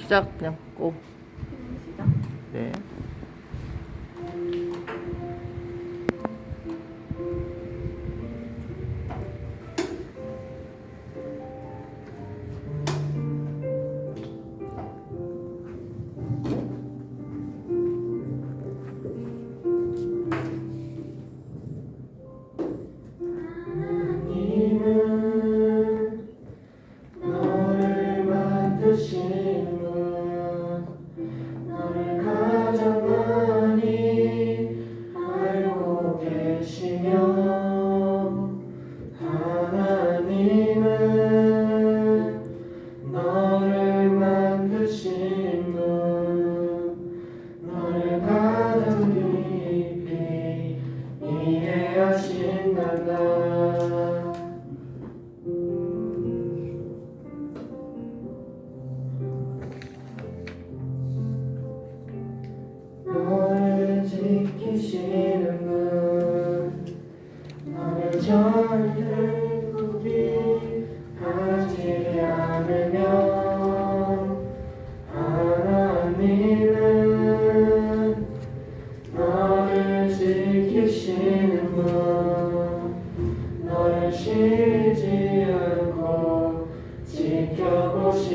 시작 그냥 고. 시작. 네. 하나님은 너를 만드신 분, 너를 가장 많이 알고 계시며, 하나님은 너를 만드신 분, 너를 가장 깊이 이해하신단다. 너를 지키시는 분, 너를 절대 포기하지 않으며, 하나님은 너를 지키시는 분, 너를 쉬지 않고 지켜보신단다.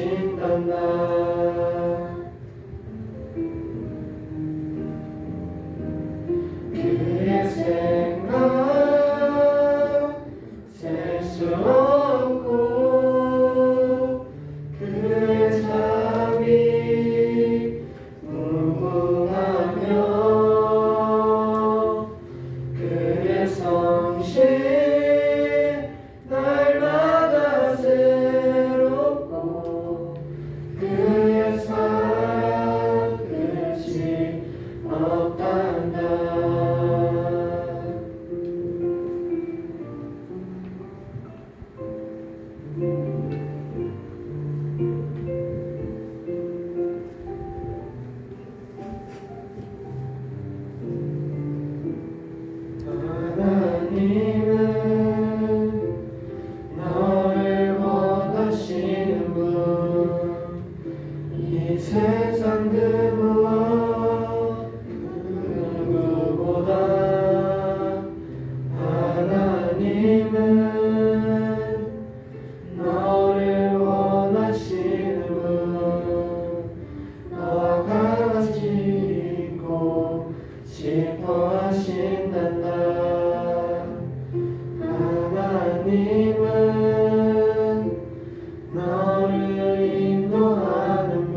그의 생각 셀 수 없고, 그의 자비 무궁하며, 그의 성실 날마다 새롭고, 그의 사랑 끝이 없단다. 하나님은 너를 원하시는 분, 이 세상 그 무엇 누구보다 하나님은 너를 원하시는 분, 너와 같이 있고 싶어 하신단다. 하나님은 너를 인도하는 분,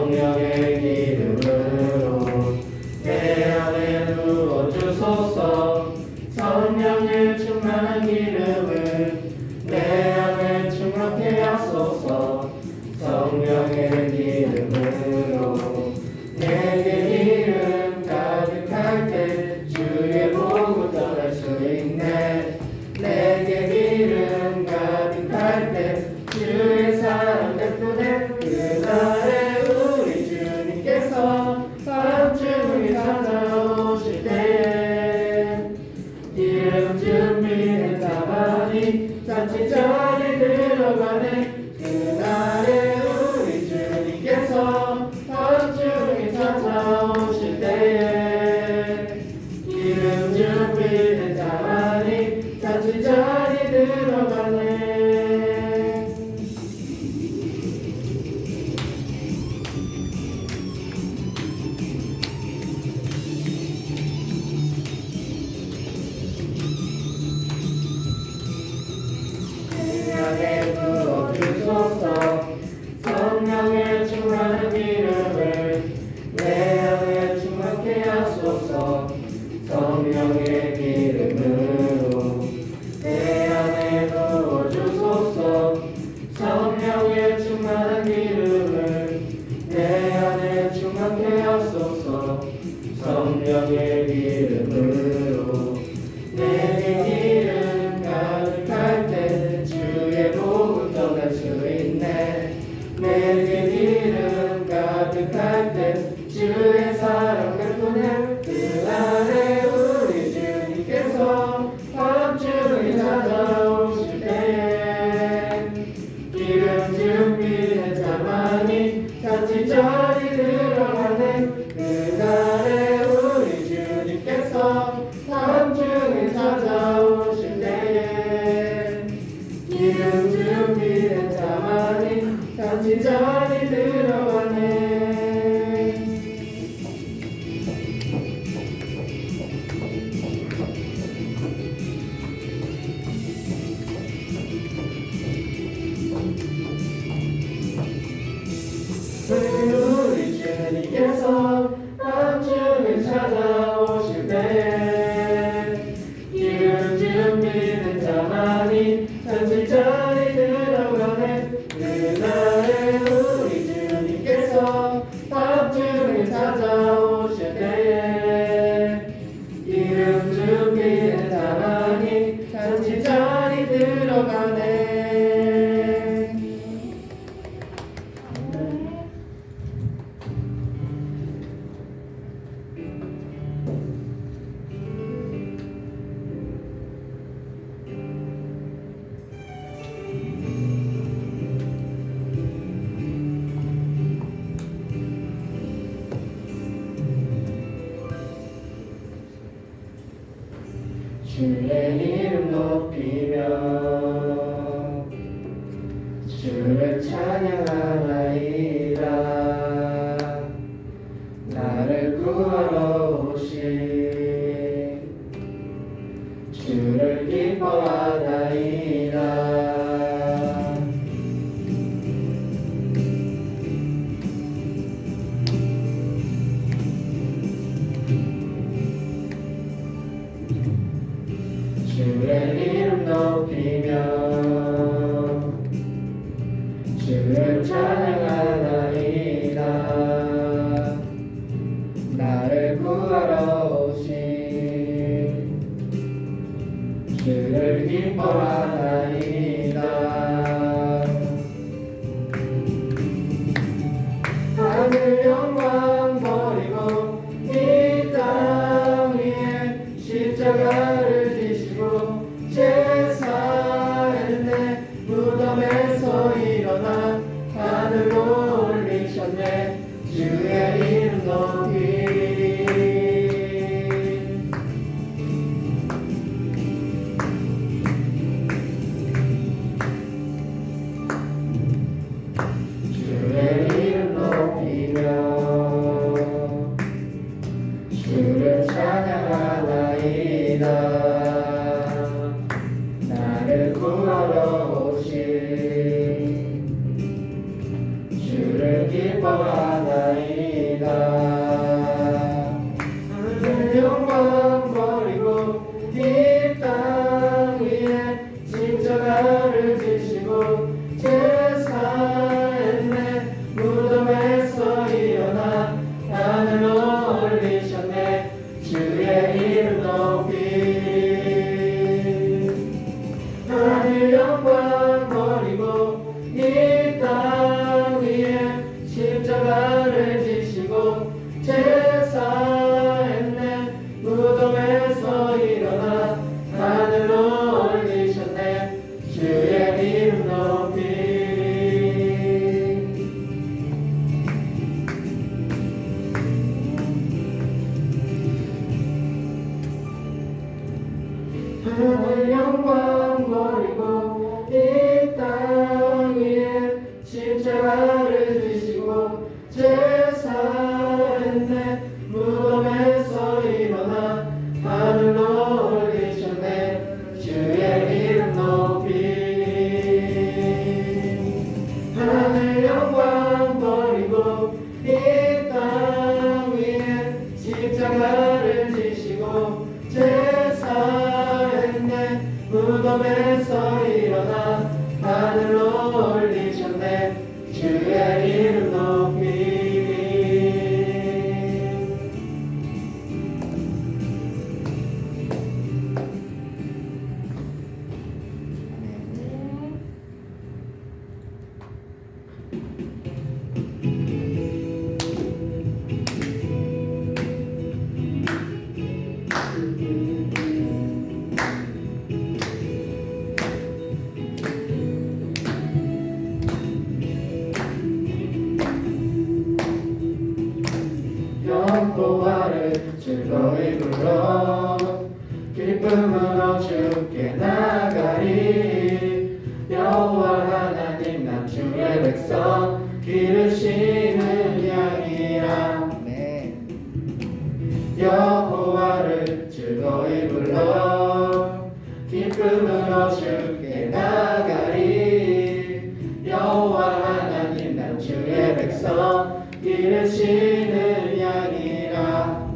성령의 기름으로 내 안에 부어주소서. 성령의 충만한 기름을 내 안에 충만케 하소서. 성령의 기름으로 내게 기름 가득할 때 주의 복을 전할 수 있네. 내게 기름 가득할 때 주의 사랑 베푸네. 그날에 우리 주님께서 밤중에 찾아오실 때에 기름 준비했다 많이 잔치 자리 들어가네. 그날에 우리 주님께서 밤중에 찾아오실 때에 기름 준비했다 많이 잔치 자리 들어가네. 안에 부어주소서. 성령의 충만한 기름을 내 안에 충만케 하소서. 성령의 기름으로 내 안에 부어주소서. 성령의 충만한 기름을 내 안에 충만케 하소서. 성령의 기름으로 내게 기름 가득할 때 주의 복을 전할 수 있네. 내게 기름 가득할 때 주의 사랑 베푸네. 그날에 우리 주님께서 밤중에 찾아오실 때에 기름 준비했다 많이 잔치 자리 들어가네. 그날에 우리 주님께서 밤중에 찾아오실 때에 기름 준비했다 많이 잔치 자리 들어가네. 우리 주님께서 밤중에 찾아오실 때에 기름 준비했다 많이 잔치 자리 들어가네. 그날에 우리 주님께서 밤중에 찾아오실 때에 기름 준비했다 많이 잔치 자리 들어가네. 주의 이름 높이며 주를 찬양하나이다. 나를 구하러 오신 주를 기뻐하나이다. 주의 이름 높이며 주를 찬양하나이다. 나를 구하러 오신 주를 기뻐하나이다. 하늘 영광 버리고 이 땅 위에 십자가를 지시고 제사했네. 무덤에서 일어나 하늘로 올리셨네. 주의 이름 높이 주의 이름 높이며 주를 찬양하나이다. 나를 구하러 오신 주를 기뻐 기뻐하나이다. 하늘 영광 버리고 이 땅 위에 십자가를 지시고 제사했네. 무덤에서 일어나 하늘로 올리셨네. 주의 이름 높이 하늘 영광 버리고 이 땅 위에 십자가를 지시고 제사했네. 무덤에서 일어나 하늘로 올리셨네. 주의 이름 높이 하늘 영광 버리고 이 땅 위에 십자가를 지시고 제사했네. 무덤에서 일어나 하늘로 올리셨네. 주의 이름 높이 하늘 영광 버리고 이 땅 위에 십자가를 지시고 제사했네. 무덤에서 일어나 하늘로 올리셨네. 주의 이름 높이 여호와를 즐거이 불러 기쁨으로 주께 나가리. 여호와 하나님 나 주의 백성 기르시는 양이라. 여호와를 즐거이 불러 기쁨으로 주께 나가리. 여호와 하나님 난 주의 백성 기르시는 양이라.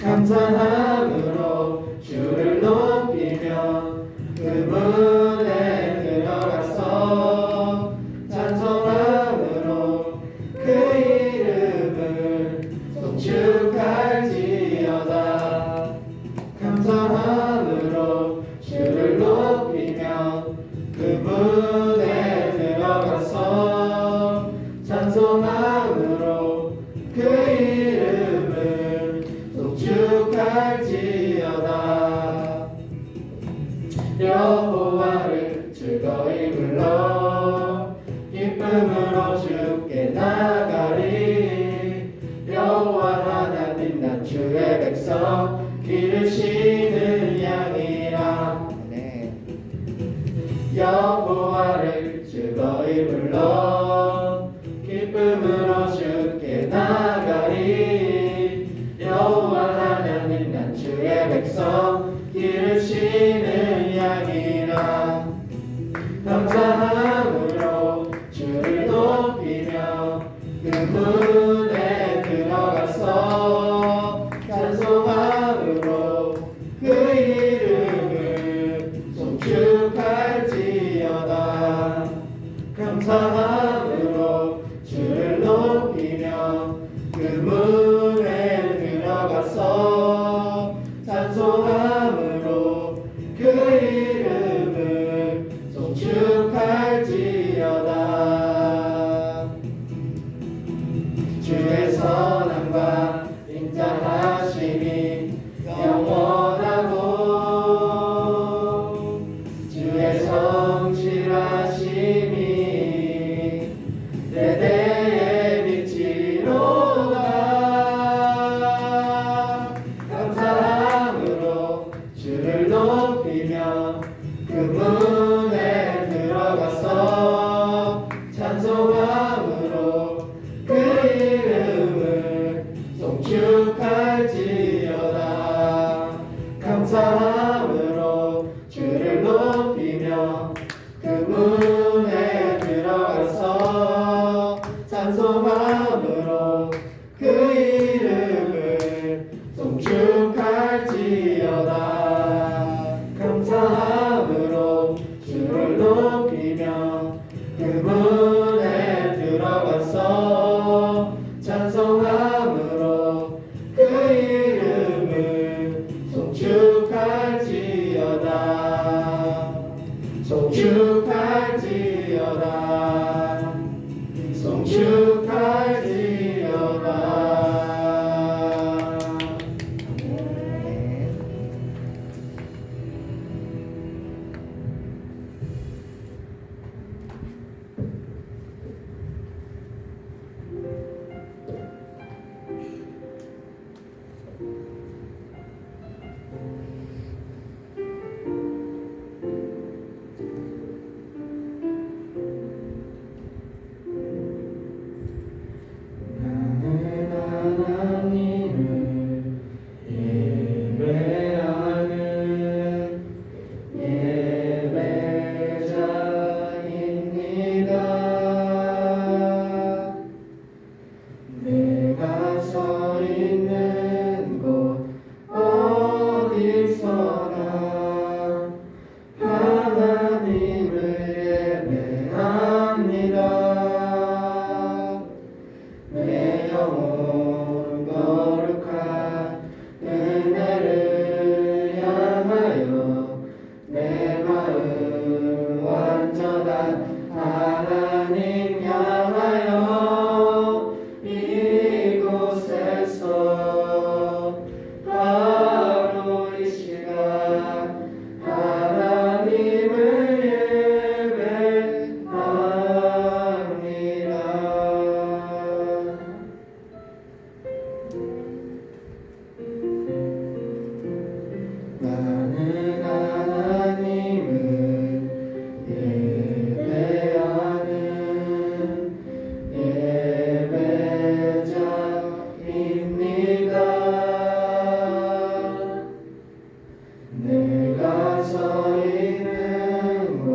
감사함으로 주를 높이며 그분에 들어가서 찬송함으로 그 이름을 송축할지어다. 감사함으로 주를 높이며 그분에 들어가서 찬송함으로 그 이름을 송축할지어다. 여호와를 즐거이 불러 기쁨으로 주께 나가리. 여호와 하나님 난 주의 백성 기르시는 양이라. 여호와를 즐거이 불러 기쁨으로 주께 나가리. 여호와 하나님 난 주의 백성 기르시는 양이라. 감사함으로 주를 높이며 그분에 들어가서 찬송함으로 그 이름을 송축할지어다. 감사함으로 주를 높이며 그분에 들어가서 찬송함으로 그 이름을 송축할지어다. 주의 선함과 인자하심이 영원하고 주의 성실하심이 대대에 미치로다. 영혼 거룩한 은혜를 향하여 내 마음 완전한 하나님 향하여 이곳에서 바로 이 시간 하나님을 나는 하나님을 예배하는 예배자입니다. 내가 서 있는 곳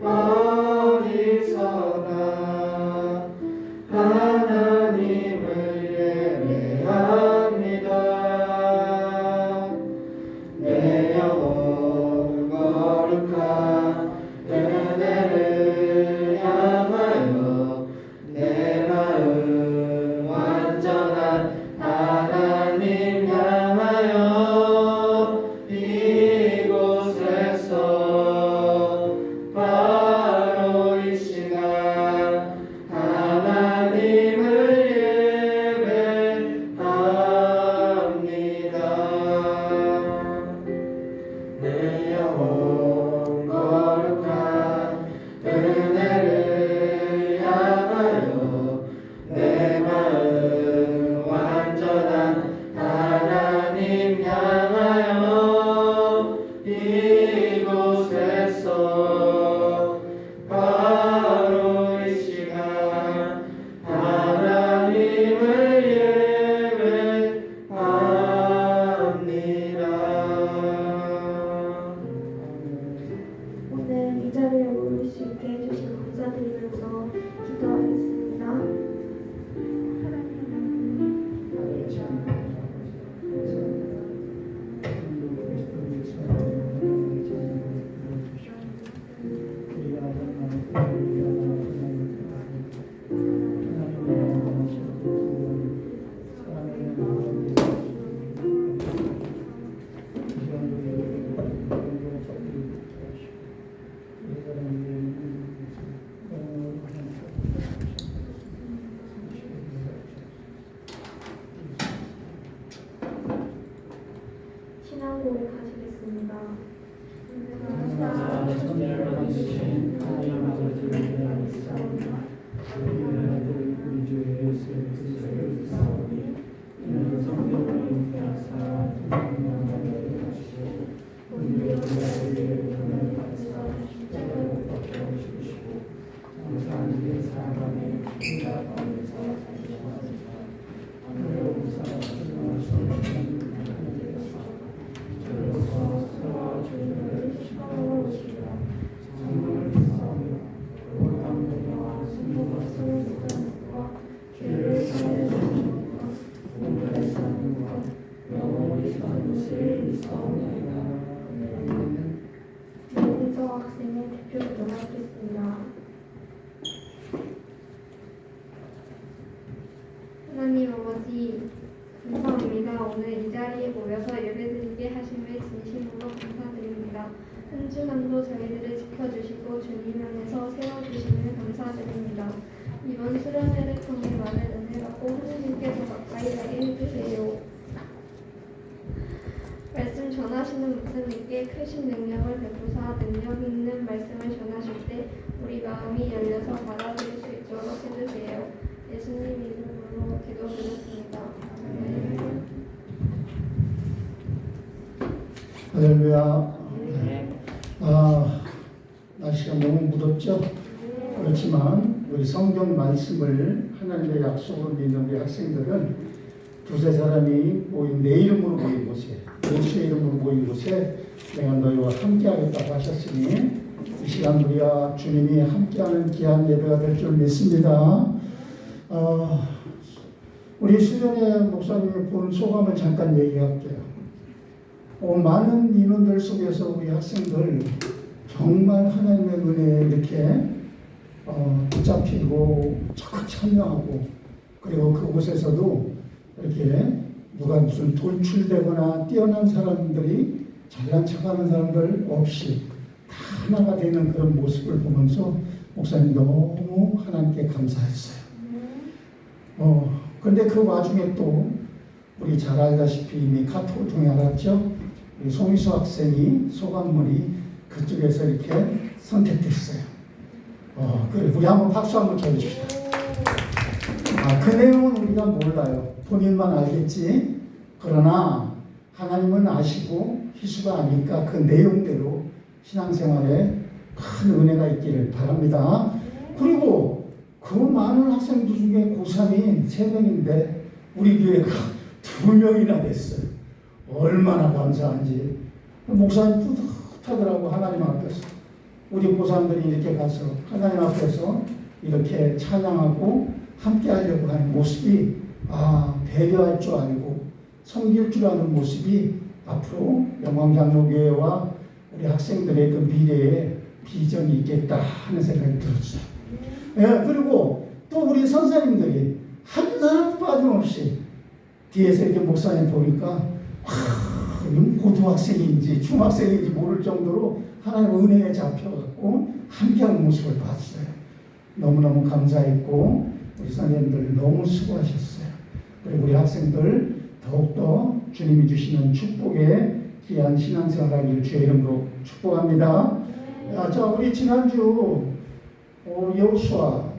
어디서나 하나님을 예배합니다. 내 영혼 거룩한 은혜를 향하여 내 마음 완전한 하나님 향하여 이곳에서 바로 이 시간 하나님을 예배합니다. 내 영혼 거룩한 은혜를 향하여 내 마음 완전한 하나님 향하여 이곳에서 바로 이 시간 하나님을 예배합니다. 오늘 이 자리에 모일 수 있게 해주신 감사드리면서 기도하겠습니다. 신앙 고백하시겠습니다. 노은서 학생의 대표 기도하겠습니다. 하나님 아버지, 감사합니다. 오늘 이 자리에 모여서 예배드리게 하심에 진심으로 감사드립니다. 한 주간도 저희들을 지켜주시고 주님 안에서 세워주심을 감사드립니다. 이번 수련회를 통해 많은 은혜 받고 하나님께 더 가까이 가게 해주세요. 말씀 전하시는 목사님께 크신 능력을 베푸사 능력 있는 말씀을 전하실 때 우리 마음이 열려서 받아들일 수 있도록 해주세요. 예수님 이름으로 기도드렸습니다. 아멘. 할렐루야. 날씨가 너무 무덥죠? 그렇지만 우리 성경 말씀을 하나님의 약속으로 믿는 우리 학생들은 두세 사람이 모인 내 이름으로 모인 곳에, 예수의 이름으로 모인 곳에 내가 너희와 함께하겠다고 하셨으니 이 시간 우리가 주님이 함께하는 귀한 예배가 될 줄 믿습니다. 우리 수련회 목사님의 본 소감을 잠깐 얘기할게요. 많은 인원들 속에서 우리 학생들 정말 하나님의 은혜에 이렇게 붙잡히고 적극 참여하고 그리고 그곳에서도 이렇게 누가 무슨 돌출되거나 뛰어난 사람들이 잘난 척하는 사람들 없이 다 하나가 되는 그런 모습을 보면서 목사님 너무 하나님께 감사했어요. 근데 그 와중에 또 우리 잘 알다시피 이미 카톡을 통해 알았죠. 우리 송희수 학생이 소감물이 그쪽에서 이렇게 선택됐어요. 그래 우리 한번 박수 한번 쳐주십시다. 그 내용은 우리가 몰라요. 본인만 알겠지. 그러나 하나님은 아시고 희수가 아니까 그 내용대로 신앙생활에 큰 은혜가 있기를 바랍니다. 그리고 그 많은 학생들 중에 고3이 3명인데 우리 교회가 2명이나 됐어요. 얼마나 감사한지. 목사님 뿌듯하더라고. 하나님 앞에서 우리 고3들이 이렇게 가서 하나님 앞에서 이렇게 찬양하고 함께 하려고 하는 모습이 배려할 줄 알고 섬길 줄 아는 모습이 앞으로 영광장로교회와 우리 학생들의 그 미래에 비전이 있겠다 하는 생각이 들었어요. 그리고 또 우리 선생님들이 한 사람 빠짐없이 뒤에서 이렇게 목사님 보니까 고등학생인지 중학생인지 모를 정도로 하나님 은혜에 잡혀갖고 함께하는 모습을 봤어요. 너무너무 감사했고 우리 선생님들 너무 수고하셨어요. 그리고 우리 학생들 더욱더 주님이 주시는 축복에 귀한 신앙생활 하기를 주의 이름으로 축복합니다. 자, 우리 지난주 여호수아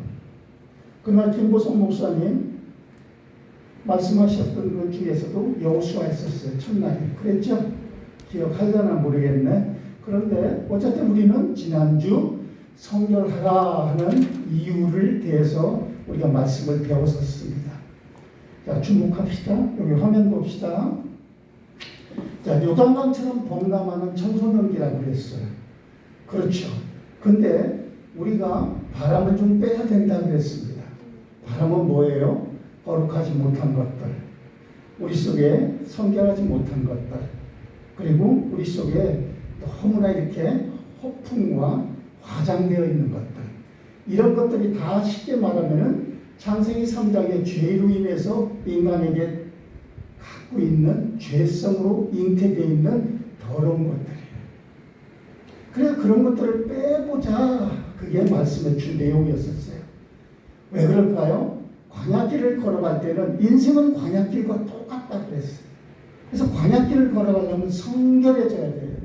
그날 김보성 목사님 말씀하셨던 것 중에서도 여호수아 했었어요. 첫날에 그랬죠? 기억하려나 모르겠네. 그런데 어쨌든 우리는 지난주 성결하라 하는 이유를 대해서 우리가 말씀을 배웠었습니다. 자, 주목합시다. 여기 화면 봅시다. 자, 요단강처럼 범람하는 청소년기라고 그랬어요. 그렇죠. 근데 우리가 바람을 좀 빼야 된다 그랬습니다. 바람은 뭐예요? 거룩하지 못한 것들, 우리 속에 성결하지 못한 것들, 그리고 우리 속에 너무나 이렇게 허풍과 과장되어 있는 것들, 이런 것들이 다 쉽게 말하면은 창세기 3장의 죄로 인해서 인간에게 갖고 있는 죄성으로 잉태되어 있는 더러운 것들이에요. 그래서 그런 것들을 빼보자. 그게 말씀해 준 내용이었었어요. 왜 그럴까요? 광야길을 걸어갈 때는 인생은 광야길과 똑같다 그랬어요. 그래서 광야길을 걸어가려면 성결해져야 돼요.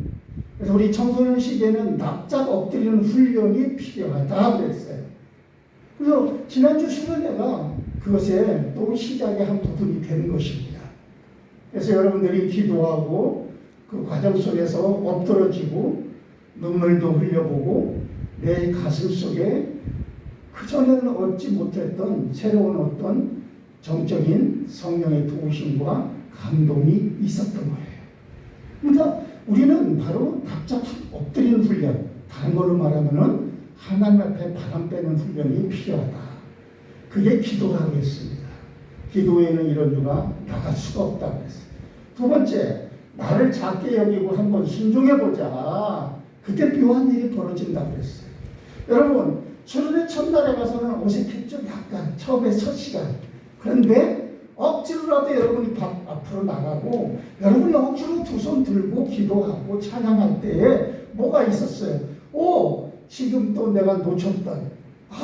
그래서 우리 청소년 시기에는 납작 엎드리는 훈련이 필요하다 그랬어요. 그래서 지난주 수련회가 그것의 또 시작의 한 부분이 되는 것입니다. 그래서 여러분들이 기도하고 그 과정 속에서 엎드러지고 눈물도 흘려보고 내 가슴 속에 그전에는 얻지 못했던 새로운 어떤 정적인 성령의 도우심과 감동이 있었던 거예요. 그러니까 우리는 바로 납작 엎드리는 훈련, 다른 걸로 말하면은 하나님 앞에 바람 빼는 훈련이 필요하다. 그게 기도라고 했습니다. 기도에는 이런 누가 나갈 수가 없다 그랬어요. 두 번째, 나를 작게 여기고 한번 순종해보자. 그때 묘한 일이 벌어진다 그랬어요. 여러분, 수련회 첫날에 가서는 어색했죠? 약간 처음에 첫 시간. 그런데 억지로라도 여러분이 앞으로 나가고 여러분이 억지로 두 손 들고 기도하고 찬양할 때에 뭐가 있었어요? 지금 또 내가 놓쳤던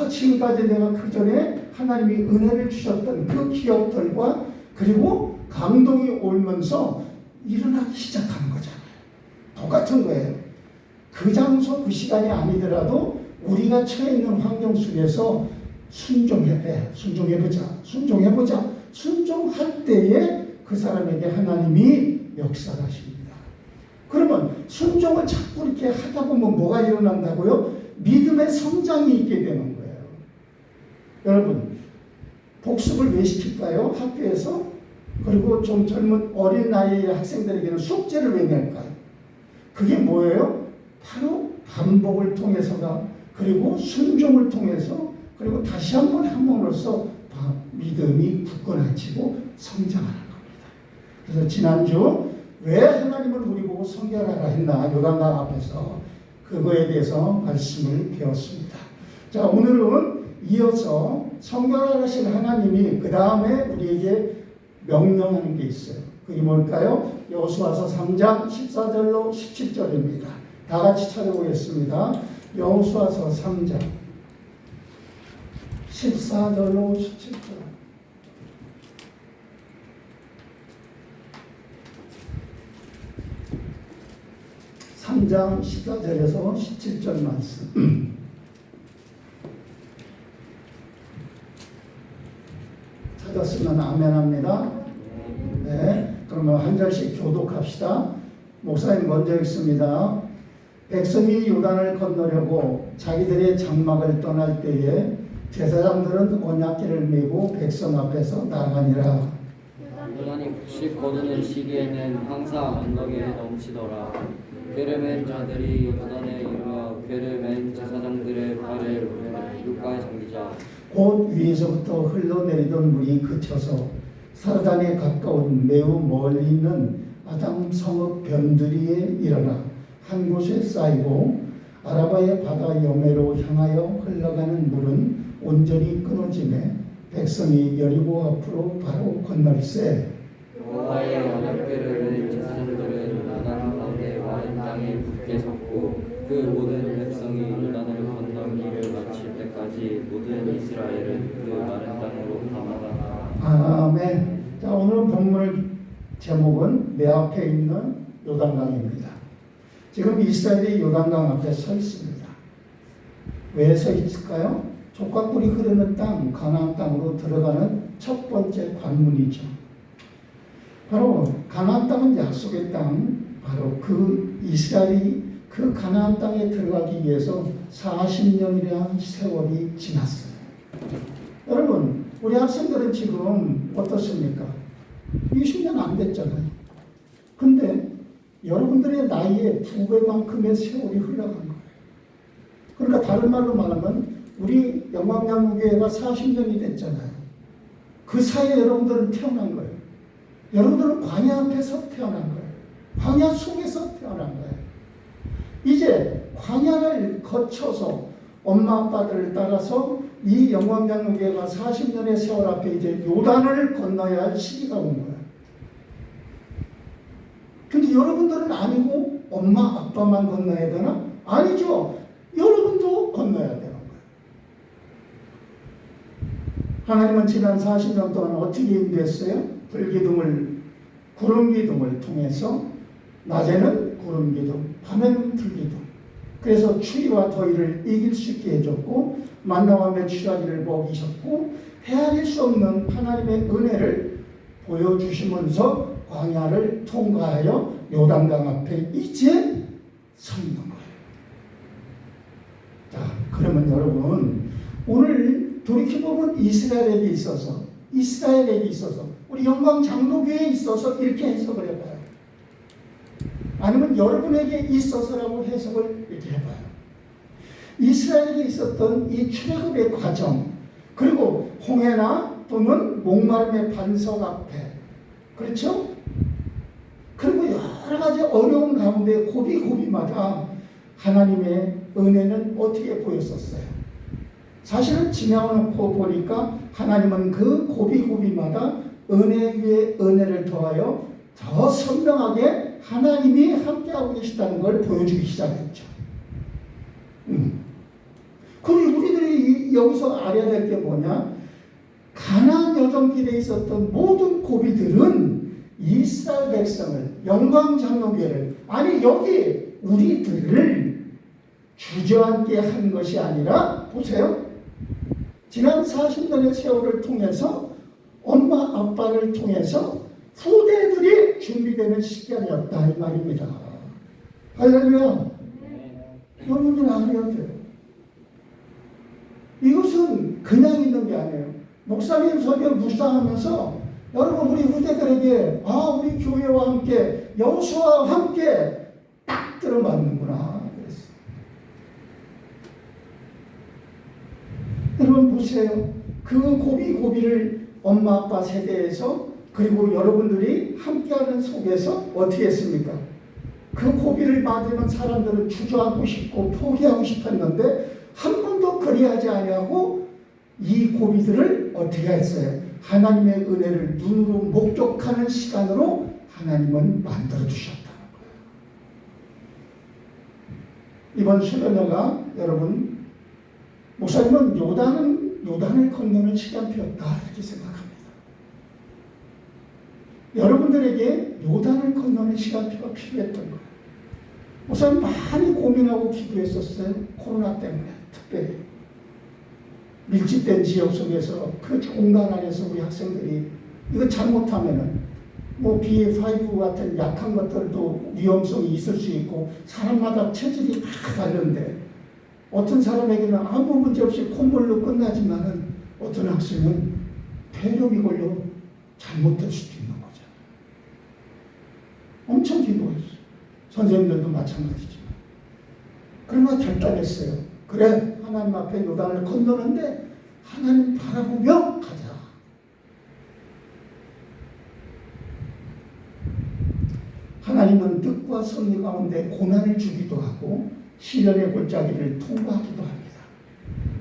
지금까지 내가 그전에 하나님이 은혜를 주셨던 그 기억들과 그리고 감동이 오면서 일어나기 시작하는 거잖아요. 똑같은 거예요. 그 장소 그 시간이 아니더라도 우리가 처해 있는 환경 속에서 순종해보자. 순종할 때에 그 사람에게 하나님이 역사하십니다. 그러면 순종을 자꾸 이렇게 하다 보면 뭐가 일어난다고요? 믿음의 성장이 있게 되는 거예요. 여러분, 복습을 왜 시킬까요? 학교에서? 그리고 좀 젊은 어린 나이의 학생들에게는 숙제를 왜 낼까요? 그게 뭐예요? 바로 반복을 통해서가, 그리고 순종을 통해서, 그리고 다시 한번 함으로써 믿음이 굳건해지고 성장하는 겁니다. 그래서 지난주 왜 하나님은 우리 보고 성결하라 했나 요단강 앞에서 그거에 대해서 말씀을 배웠습니다. 자, 오늘은 이어서 성결하신 하나님이 그 다음에 우리에게 명령하는 게 있어요. 그게 뭘까요? 여호수아서 3장 14절로 17절입니다. 다 같이 찾아보겠습니다. 여호수아서 3장 14절로 17절. 3장 14절에서 17절 말씀. 찾았으면 아멘합니다. 네, 그러면 한 절씩 교독합시다. 목사님 먼저 읽습니다. 백성이 요단을 건너려고 자기들의 장막을 떠날 때에 제사장들은 언약궤를 메고 백성 앞에서 나가니라. 요단이 북씩 거두는 시기에는 항상 언덕에 넘치더라. 궤를 맨 자들이 요단에 이르며 궤를 맨 제사장들의 발을 물가에 잠기자 곧 위에서부터 흘러내리던 물이 그쳐서 사르단에 가까운 매우 멀리 있는 아담 성읍 변두리에 일어나 한 곳에 쌓이고 아라바의 바다 여매로 향하여 흘러가는 물은 온전히 끊어지매 백성이 여리고 앞으로 바로 건널세. 여호와의 언약궤를 맨 제사장들은 요단 가운데 마른 땅에 굳게 섰고 그 모든 백성이 요단을 건너기를 마칠 때까지 모든 이스라엘은 그 마른 땅으로 가나가나. 아멘. 자, 오늘 본문 제목은 내 앞에 있는 요단강입니다. 지금 이스라엘이 요단강 앞에 서 있습니다. 왜 서 있을까요? 족과 꿀이 흐르는 땅, 가나안 땅으로 들어가는 첫 번째 관문이죠. 바로 가나안 땅은 약속의 땅, 바로 그 이스라엘이 그 가나안 땅에 들어가기 위해서 40년이라는 세월이 지났어요. 여러분, 우리 학생들은 지금 어떻습니까? 20년 안 됐잖아요. 근데 여러분들의 나이에 2배만큼의 세월이 흘러간 거예요. 그러니까 다른 말로 말하면 우리 영광양육교회가 40년이 됐잖아요. 그 사이에 여러분들은 태어난 거예요. 여러분들은 광야 앞에서 태어난 거예요. 광야 속에서 태어난 거예요. 이제 광야를 거쳐서 엄마 아빠들을 따라서 이 영광장로교회가 40년의 세월 앞에 이제 요단을 건너야 할 시기가 온 거예요. 근데 여러분들은 아니고 엄마 아빠만 건너야 되나? 아니죠. 여러분도 건너야 되는 거예요. 하나님은 지난 40년 동안 어떻게 인도했어요? 불기둥을 구름기둥을 통해서 낮에는 구름기둥, 밤에는 불기둥. 그래서 추위와 더위를 이길 수 있게 해줬고 만나와 메추라기를 먹이셨고 헤아릴 수 없는 하나님의 은혜를 보여주시면서 광야를 통과하여 요단강 앞에 이제 서 있는 거예요. 자, 그러면 여러분 오늘 돌이켜보면 이스라엘에게 있어서 우리 영광장로교회에 있어서 이렇게 해석을 해봐요. 아니면 여러분에게 있어서라고 해석을 이렇게 해봐요. 이스라엘에 있었던 이 출애굽의 과정, 그리고 홍해나 또는 목마름의 반석 앞에, 그렇죠? 그리고 여러 가지 어려운 가운데 고비고비마다 하나님의 은혜는 어떻게 보였었어요? 사실은 지나놓고 보니까 하나님은 그 고비고비마다 은혜 위에 은혜를 더하여 더 선명하게 하나님이 함께하고 계시다는 걸 보여주기 시작했죠. 그리고 우리들이 여기서 알아야 될 게 뭐냐? 가나안 여정길에 있었던 모든 고비들은 이스라엘 백성을, 영광장로교회를, 아니 여기 우리들을 주저앉게 한 것이 아니라, 보세요. 지난 40년의 세월을 통해서 엄마 아빠를 통해서 후대들이 준비되는 시간이었다 이 말입니다. 할렐루야. 여러분들 알아야 돼요. 이것은 그냥 있는 게 아니에요. 목사님 설교 묵상하면서 여러분 우리 후대들에게 우리 교회와 함께 여호수아와 함께 딱 들어맞는구나 그랬어요. 여러분 보세요. 그 고비고비를 엄마 아빠 세대에서 그리고 여러분들이 함께하는 속에서 어떻게 했습니까? 그 고비를 맞으면 사람들은 주저앉고 싶고 포기하고 싶었는데 한 번도 그리하지 아니하고 이 고비들을 어떻게 했어요? 하나님의 은혜를 눈으로 목격하는 시간으로 하나님은 만들어 주셨다는 거예요. 이번 수련회가 여러분, 목사님은 요단을 건너는 시간표였다 이렇게 생각합니다. 여러분들에게 요단을 건너는 시간표가 필요했던 거예요. 목사님 많이 고민하고 기도했었어요. 코로나 때문에 특별히. 밀집된 지역 속에서 그 공간 안에서 우리 학생들이 이거 잘못하면은 뭐 BA5 같은 약한 것들도 위험성이 있을 수 있고 사람마다 체질이 다 다른데 어떤 사람에게는 아무 문제 없이 콧물로 끝나지만은 어떤 학생은 폐렴이 걸려 잘못될 수도 있는 거죠. 엄청 기도했어요. 선생님들도 마찬가지지만. 그러나 결단했어요. 그래, 하나님 앞에 요단을 건너는데 하나님 바라보며 가자. 하나님은 뜻과 섭리 가운데 고난을 주기도 하고 시련의 골짜기를 통과하기도 합니다.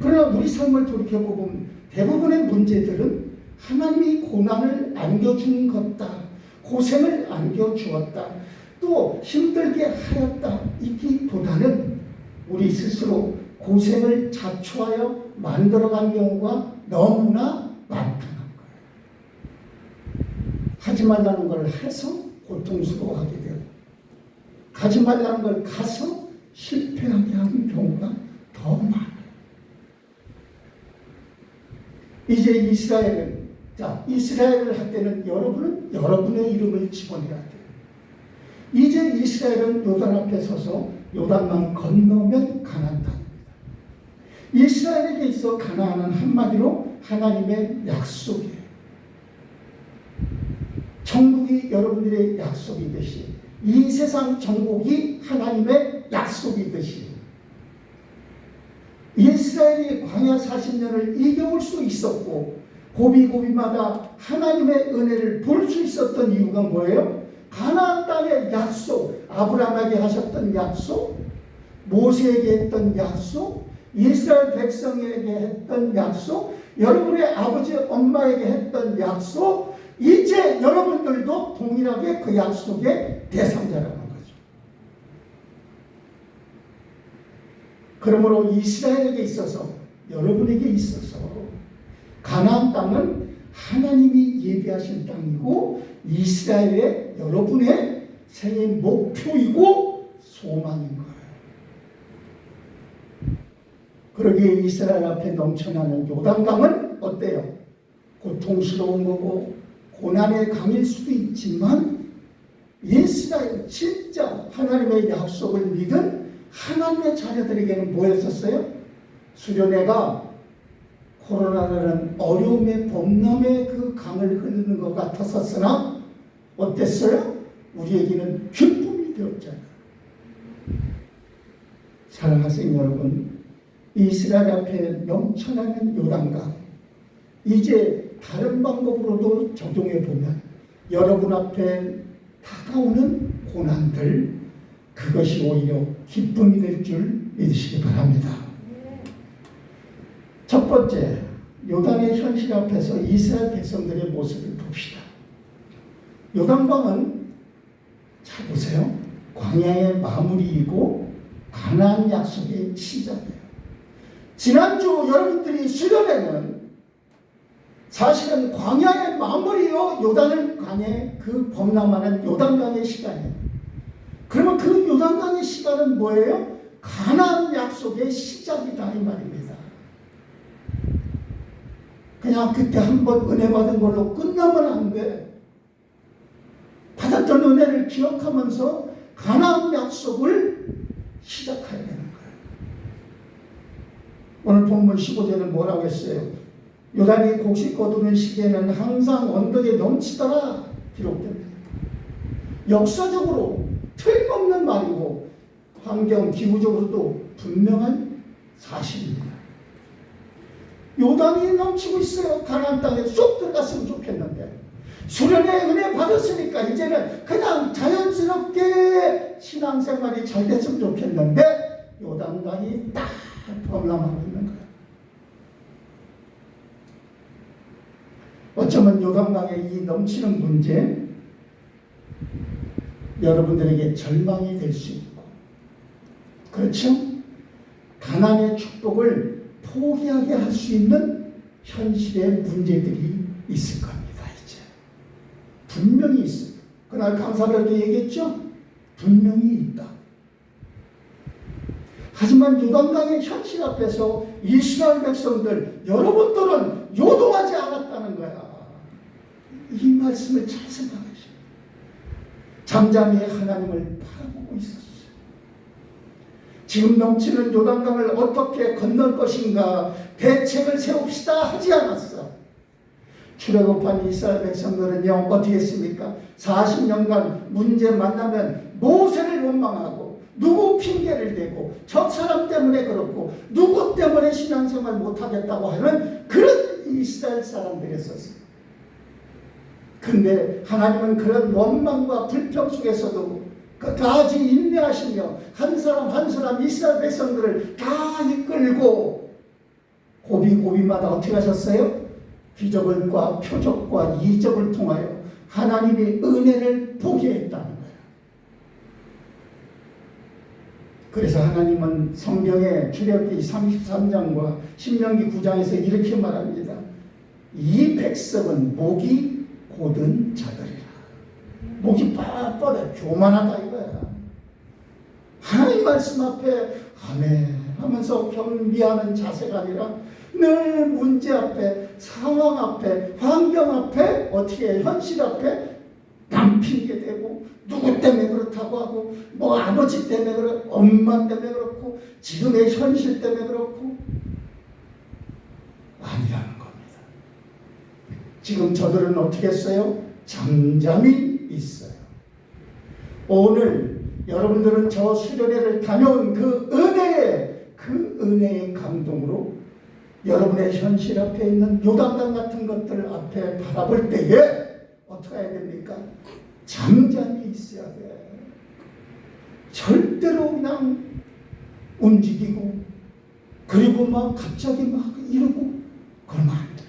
그러나 우리 삶을 돌이켜보면 대부분의 문제들은 하나님이 고난을 안겨준 것다, 고생을 안겨주었다, 또 힘들게 하였다 이기보다는 우리 스스로 고생을 자초하여 만들어간 경우가 너무나 많다는 거예요. 하지 말라는 걸 해서 고통스러워하게 되고 가지 말라는 걸 가서 실패하게 하는 경우가 더 많아요. 이제 이스라엘을 할 때는 여러분은 여러분의 이름을 집어내야 돼요. 이제 이스라엘은 요단 앞에 서서 요단만 건너면 가나안 땅입니다. 이스라엘에게 있어 가나안은 한마디로 하나님의 약속이에요. 천국이 여러분들의 약속이듯이 이 세상 정복이 하나님의 약속이듯이 이스라엘이 광야 40년을 이겨올 수 있었고 고비고비마다 하나님의 은혜를 볼 수 있었던 이유가 뭐예요? 가나안 땅의 약속, 아브라함에게 하셨던 약속, 모세에게 했던 약속, 이스라엘 백성에게 했던 약속, 여러분의 아버지 엄마에게 했던 약속, 이제 여러분들도 동일하게 그 약속의 대상자라는 거죠. 그러므로 이스라엘에게 있어서, 여러분에게 있어서 가나안 땅은 하나님이 예비하신 땅이고 이스라엘의 여러분의 생의 목표이고 소망인 거예요. 그러기에 이스라엘 앞에 넘쳐나는 요단강은 어때요? 고통스러운 거고 고난의 강일 수도 있지만 이스라엘 진짜 하나님의 약속을 믿은 하나님의 자녀들에게는 뭐였었어요? 수련회가 코로나라는 어려움의 범람의 그 강을 흐르는 것 같았었으나 어땠어요? 우리에게는 기쁨이 되었잖아요. 사랑하는 학생 여러분, 이스라엘 앞에 넘쳐나는 요단강, 이제 다른 방법으로도 적용해 보면 여러분 앞에 다가오는 고난들, 그것이 오히려 기쁨이 될 줄 믿으시기 바랍니다. 첫 번째, 요단의 현실 앞에서 이스라엘 백성들의 모습을 봅시다. 요단강은 잘 보세요. 광야의 마무리이고 가나안 약속의 시작이에요. 지난주 여러분들이 수련회는 사실은 광야의 마무리요 요단을 강에 그 범람하는 요단강의 시간이에요. 그러면 그 요단강의 시간은 뭐예요? 가나안 약속의 시작이다 이 말입니다. 그냥 그때 한번 은혜 받은 걸로 끝나면 안 돼. 받았던 은혜를 기억하면서 가나안 약속을 시작해야 되는 거예요. 오늘 본문 15절은 뭐라고 했어요? 요단이 곡식 거두는 시기에는 항상 언덕에 넘치더라 기록됩니다. 역사적으로 틀림없는 말이고 환경 기후적으로도 분명한 사실입니다. 요단이 넘치고 있어요. 가나안 땅에 쏙 들어갔으면 좋겠는데 수련의 은혜 받았으니까 이제는 그냥 자연스럽게 신앙생활이 잘 됐으면 좋겠는데 요단강이 딱 범람하고 있는 거예요. 어쩌면 요단강의 이 넘치는 문제 여러분들에게 절망이 될 수 있고, 그렇죠? 가나안의 축복을 포기하게 할 수 있는 현실의 문제들이 있을 겁니다. 이제 분명히 있습니다. 그날 강사들도 얘기했죠? 분명히 있다. 하지만 요단강의 현실 앞에서 이스라엘 백성들, 여러분들은 요동하지 않았다는 거야. 이 말씀을 잘 생각하시오. 잠잠히 하나님을 바라보고 있었어요. 지금 넘치는 요단강을 어떻게 건널 것인가 대책을 세웁시다 하지 않았어. 출애굽한 이스라엘 백성들은요 어떻게 했습니까? 40년간 문제 만나면 모세를 원망하고 누구 핑계를 대고 저 사람 때문에 그렇고 누구 때문에 신앙생활 못하겠다고 하는 그런 이스라엘 사람들이었어요. 근데 하나님은 그런 원망과 불평 속에서도 끝까지 인내하시며 한 사람 한 사람 이스라엘 백성들을 다 이끌고 고비고비마다 어떻게 하셨어요? 기적과 표적과 이적을 통하여 하나님의 은혜를 보게 했다는 거예요. 그래서 하나님은 성경의 출애굽기 33장과 신명기 9장에서 이렇게 말합니다. 이 백성은 목이 곧은 자들이라. 목이 빳빳해 교만하다 이거야. 하나님 말씀 앞에 아멘 하면서 겸비하는 자세가 아니라 늘 문제 앞에, 상황 앞에, 환경 앞에, 어떻게 현실 앞에 남 핑계 대고 누구 때문에 그렇다고 하고 뭐 아버지 때문에 그렇고 엄마 때문에 그렇고 지금의 현실 때문에 그렇고 아니라는 겁니다. 지금 저들은 어떻게 했어요? 잠잠히 있어요. 오늘 여러분들은 저 수련회를 다녀온 그 은혜의 감동으로 여러분의 현실 앞에 있는 요단강 같은 것들 앞에 바라볼 때에 어떻게 해야 됩니까? 잠잠히 있어야 돼. 절대로 그냥 움직이고 그리고 막 갑자기 막 이러고 그러면 안 돼요.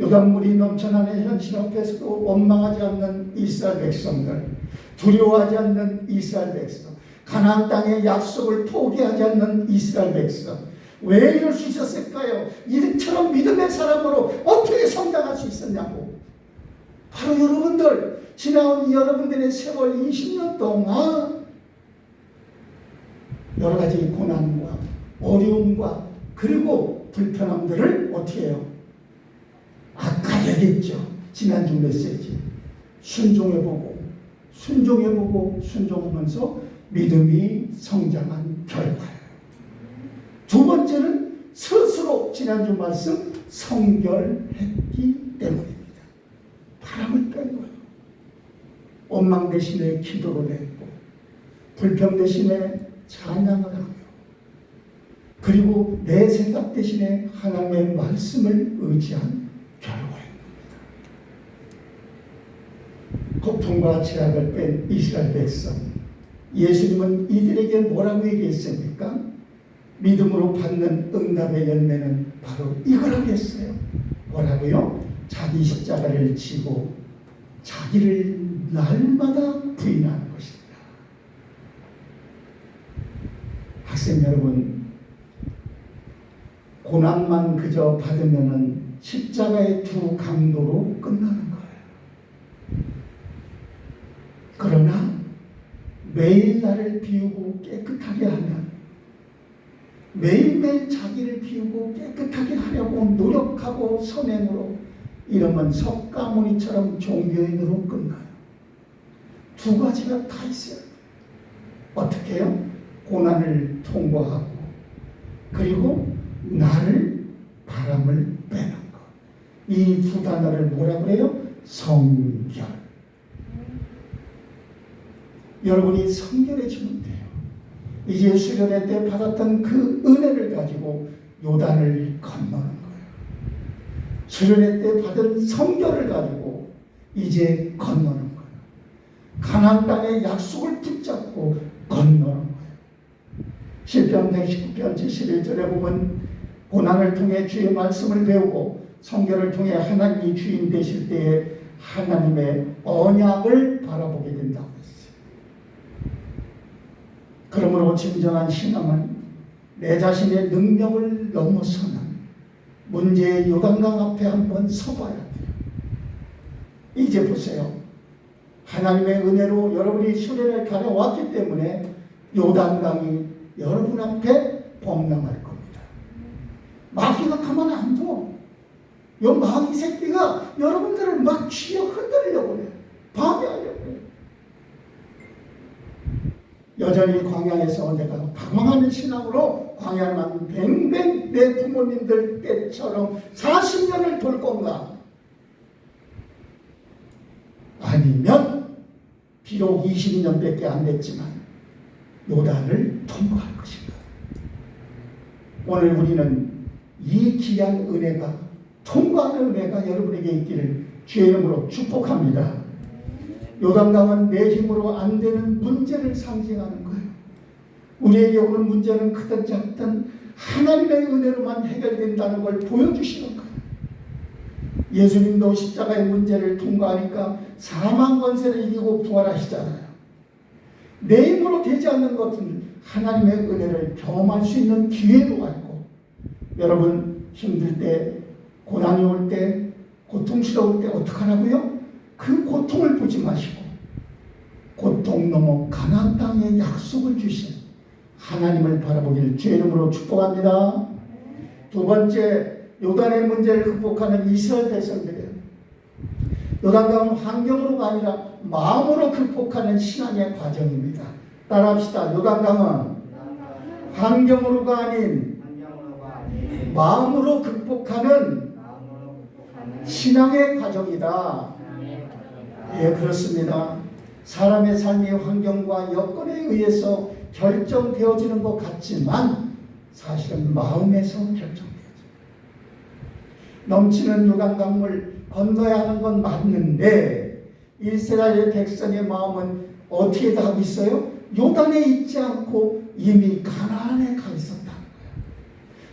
요단물이 넘쳐나는 현실 앞에서도 원망하지 않는 이스라엘 백성들, 두려워하지 않는 이스라엘 백성, 가나안 땅의 약속을 포기하지 않는 이스라엘 백성, 왜 이럴 수 있었을까요? 이처럼 믿음의 사람으로 어떻게 성장할 수 있었냐고. 바로 여러분들, 지나온 여러분들의 세월 20년 동안 여러 가지 고난과 어려움과 그리고 불편함들을 어떻게 해요? 아까 얘기했죠. 지난주 메시지. 순종해보고 순종하면서 믿음이 성장한 결과예요. 두 번째는 스스로 지난주 말씀 성결했기 때문입니다. 바람을 뺀 거예요. 원망 대신에 기도를 했고 불평 대신에 찬양을 하고 그리고 내 생각 대신에 하나님의 말씀을 의지한 결과입니다. 고통과 제약을 뺀 이스라엘 백성, 예수님은 이들에게 뭐라고 얘기했습니까? 믿음으로 받는 응답의 열매는 바로 이거라고 했어요. 뭐라고요? 자기 십자가를 지고 자기를 날마다 부인하는 것입니다. 학생 여러분, 고난만 그저 받으면은 십자가의 두 강도로 끝나는 거예요. 그러나 매일 나를 비우고 깨끗하게 하면, 매일매일 자기를 비우고 깨끗하게 하려고 노력하고 선행으로 이러면 석가모니처럼 종교인으로 끝나요. 두 가지가 다 있어요. 어떻게 해요? 고난을 통과하고 그리고 나를 바람을 빼는 것. 이 두 단어를 뭐라고 해요? 성결. 여러분이 성결해지면 돼요. 이제 수련회 때 받았던 그 은혜를 가지고 요단을 건너는 거예요. 수련회 때 받은 성결을 가지고 이제 건너는 거예요. 가나안 땅의 약속을 붙잡고 건너는 거예요. 시편 119편 71절에 보면 고난을 통해 주의 말씀을 배우고 성결을 통해 하나님이 주인 되실 때에 하나님의 언약을 바라보게 된다고 했어요. 그러므로 진정한 신앙은 내 자신의 능력을 넘어서는 문제의 요단강 앞에 한번 서봐야 돼요. 이제 보세요. 하나님의 은혜로 여러분이 수련을 다녀왔기 때문에 요단강이 여러분 앞에 범람할 겁니다. 마귀가 가만 안 둬. 이 마귀 새끼가 여러분들을 막 쥐어 흔들려고 해요. 방해하려고 해요. 여전히 광야에서 내가 방황하는 신앙으로 광야만 뱅뱅 내 부모님들 때처럼 40년을 돌 건가? 아니면 비록 20년밖에 안 됐지만 요단을 통과할 것인가? 오늘 우리는 이 귀한 은혜가 통과하는 은혜가 여러분에게 있기를 주의 이름으로 축복합니다. 요단강은 내 힘으로 안 되는 문제를 상징하는 거예요. 우리에게 오는 문제는 크든 작든 하나님의 은혜로만 해결된다는 걸 보여주시는 거예요. 예수님도 십자가의 문제를 통과하니까 사망 권세를 이기고 부활하시잖아요. 내 힘으로 되지 않는 것은 하나님의 은혜를 경험할 수 있는 기회로 알고, 여러분 힘들 때, 고난이 올 때, 고통스러울 때 어떡하라고요? 그 고통을 보지 마시고 고통 넘어 가나안 땅의 약속을 주신 하나님을 바라보길 주의 이름으로 축복합니다. 두 번째, 요단의 문제를 극복하는 이스라엘 백성들이에요. 요단강은 환경으로가 아니라 마음으로 극복하는 신앙의 과정입니다. 따라합시다. 요단강은 환경으로가 아닌 마음으로 극복하는 신앙의 과정이다. 예, 그렇습니다. 사람의 삶의 환경과 여건에 의해서 결정되어지는 것 같지만 사실은 마음에서 결정되어집니다. 넘치는 요단강을 건너야 하는 건 맞는데 이스라엘 백성의 마음은 어떻게 하고 있어요? 요단에 있지 않고 이미 가나안에 가 있었다는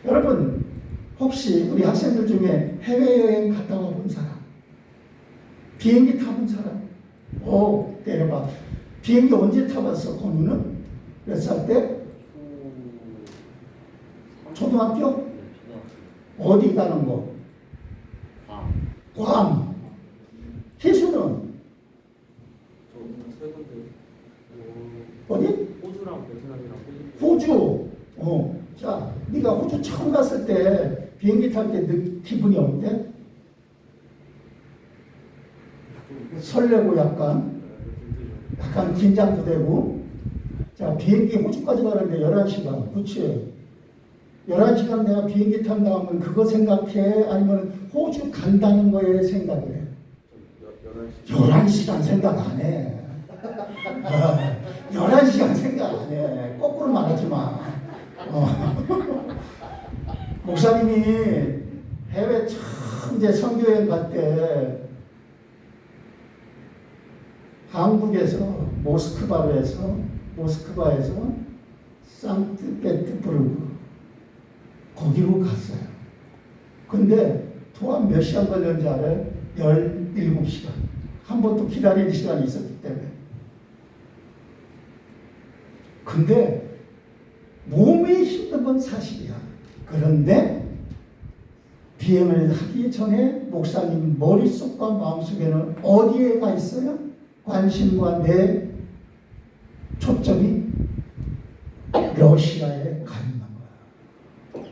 거예요. 여러분, 혹시 우리 학생들 중에 해외여행 갔다 와본 사람? 비행기 타본 사람? 때려봐. 비행기 언제 타봤어? 건우는? 몇 살 때? 초등학교? 어디 가는 거? 괌. 희수는? 어디? 호주랑 베트남이랑 호주. 자, 네가 호주 처음 갔을 때 비행기 탈 때 기분이 어때? 설레고 약간 긴장도 되고. 자, 비행기 호주까지 가는데 11시간. 그치? 11시간 내가 비행기 탄다 하면 그거 생각해? 아니면 호주 간다는 거에 생각해? 11시간 생각 안 해. 11시간 생각 안 해. 거꾸로 말하지 마. 목사님이 해외 처음 이제 선교여행 갈 때 한국에서 모스크바에서 상트페테르부르크 거기로 갔어요. 근데 도한 몇 시간 걸렸는지 알아요? 17시간. 한 번 또 기다리는 시간이 있었기 때문에. 근데 몸이 힘든 건 사실이야. 그런데 비행을 하기 전에 목사님 머릿속과 마음속에는 어디에 가 있어요? 관심과 내 초점이 러시아에 가 있는 거야.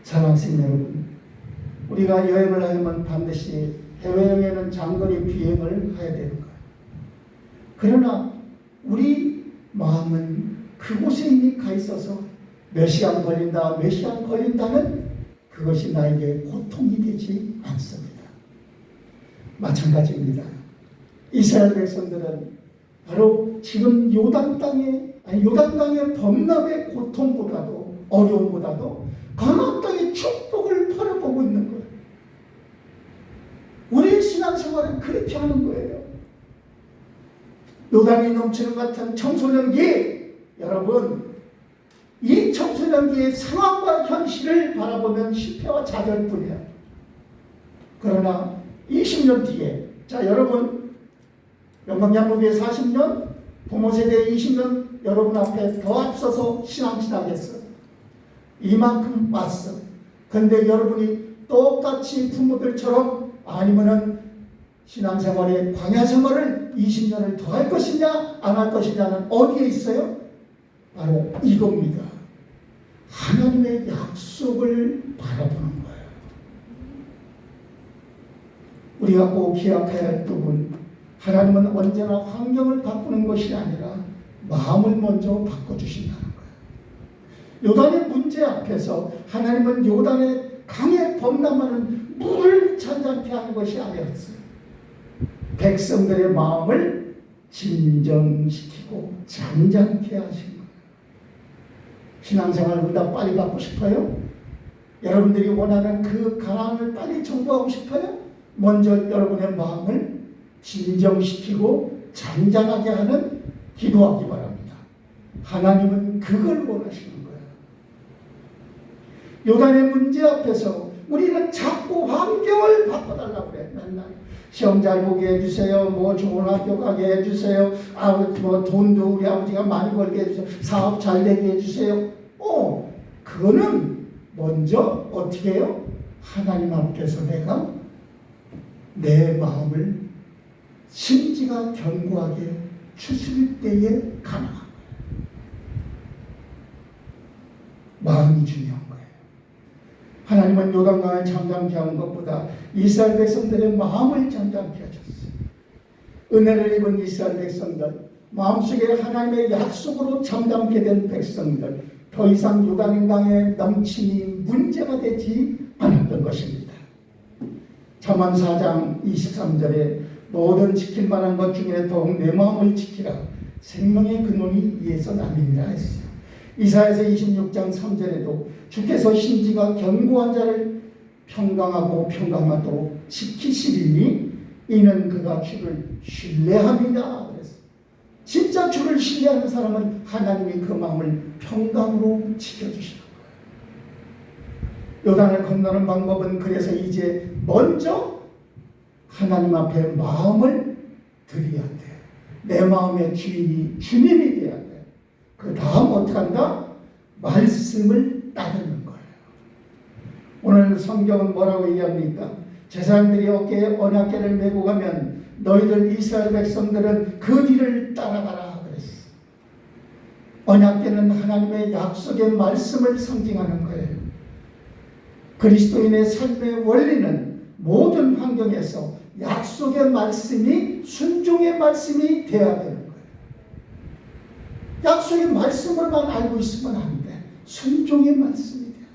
사랑하는 여러분, 우리가 여행을 하려면 반드시 해외여행에는 장거리 비행을 해야 되는 거예요. 그러나 우리 마음은 그곳에 이미 가 있어서 몇 시간 걸린다는 그것이 나에게 고통이 되지 않습니다. 마찬가지입니다. 이스라엘 백성들은 바로 지금 요단강의 범람의 고통보다도 어려움보다도 가나안 땅의 축복을 바라보고 있는 거예요. 우리의 신앙생활은 그렇게 하는 거예요. 요단이 넘치는 것 같은 청소년기, 여러분, 이 청소년기의 상황과 현실을 바라보면 실패와 좌절뿐이에요. 그러나 20년 뒤에, 자 여러분 영광양육의 40년, 부모 세대의 20년 여러분 앞에 더 앞서서 신앙생활했어. 이만큼 왔어. 근데 여러분이 똑같이 부모들처럼 아니면은 신앙생활의 광야 생활을 20년을 더 할 것이냐 안 할 것이냐는 어디에 있어요? 바로 이겁니다. 하나님의 약속을 바라보는 거예요. 우리가 꼭 기억해야 할 부분, 하나님은 언제나 환경을 바꾸는 것이 아니라 마음을 먼저 바꿔주신다는 거예요. 요단의 문제 앞에서 하나님은 요단의 강에 범람하는 물을 잔잔케 하는 것이 아니었어요. 백성들의 마음을 진정시키고 잔잔케 하신 거예요. 신앙생활을 보다 빨리 받고 싶어요? 여러분들이 원하는 그 가난을 빨리 정복하고 싶어요? 먼저 여러분의 마음을 진정시키고 잔잔하게 하는 기도하기 바랍니다. 하나님은 그걸 원하시는 거예요. 요단의 문제 앞에서 우리는 자꾸 환경을 바꿔달라고 그래. 맨날 시험 잘 보게 해주세요. 뭐 좋은 학교 가게 해주세요. 뭐 돈도 우리 아버지가 많이 벌게 해주세요. 사업 잘 되게 해주세요. 그거는 먼저 어떻게 해요? 하나님 앞에서 내가 내 마음을 심지가 견고하게 추스릴 때에 가능한 거예요. 마음이 중요한 거예요. 하나님은 요단강을 잠잠케 하는 것보다 이스라엘 백성들의 마음을 잠잠케 하셨어요. 은혜를 입은 이스라엘 백성들, 마음속에 하나님의 약속으로 잠잠케 된 백성들, 더 이상 요단강의 넘침이 문제가 되지 않았던 것입니다. 잠언 4장 23절에 모든 지킬 만한 것 중에 더욱 내 마음을 지키라. 생명의 근원이 이에서 나느니라 했어요. 이사야서 26장 3절에도 주께서 심지가 견고한 자를 평강하도록 지키시리니 이는 그가 주를 신뢰합니다. 그랬어요. 진짜 주를 신뢰하는 사람은 하나님이 그 마음을 평강으로 지켜주시는 거예요. 요단을 건너는 방법은 그래서 이제 먼저 하나님 앞에 마음을 드려야 돼요. 내 마음의 주인이 주님이 돼야 돼요. 그 다음 어떻게 한다? 말씀을 따르는 거예요. 오늘 성경은 뭐라고 얘기합니까? 제사장들이 어깨에 언약궤를 메고 가면 너희들 이스라엘 백성들은 그 뒤를 따라가라 그랬어. 언약궤는 하나님의 약속의 말씀을 상징하는 거예요. 그리스도인의 삶의 원리는 모든 환경에서 약속의 말씀이 순종의 말씀이 되어야 되는 거예요. 약속의 말씀을만 알고 있으면 안 돼. 순종의 말씀이 돼야 돼.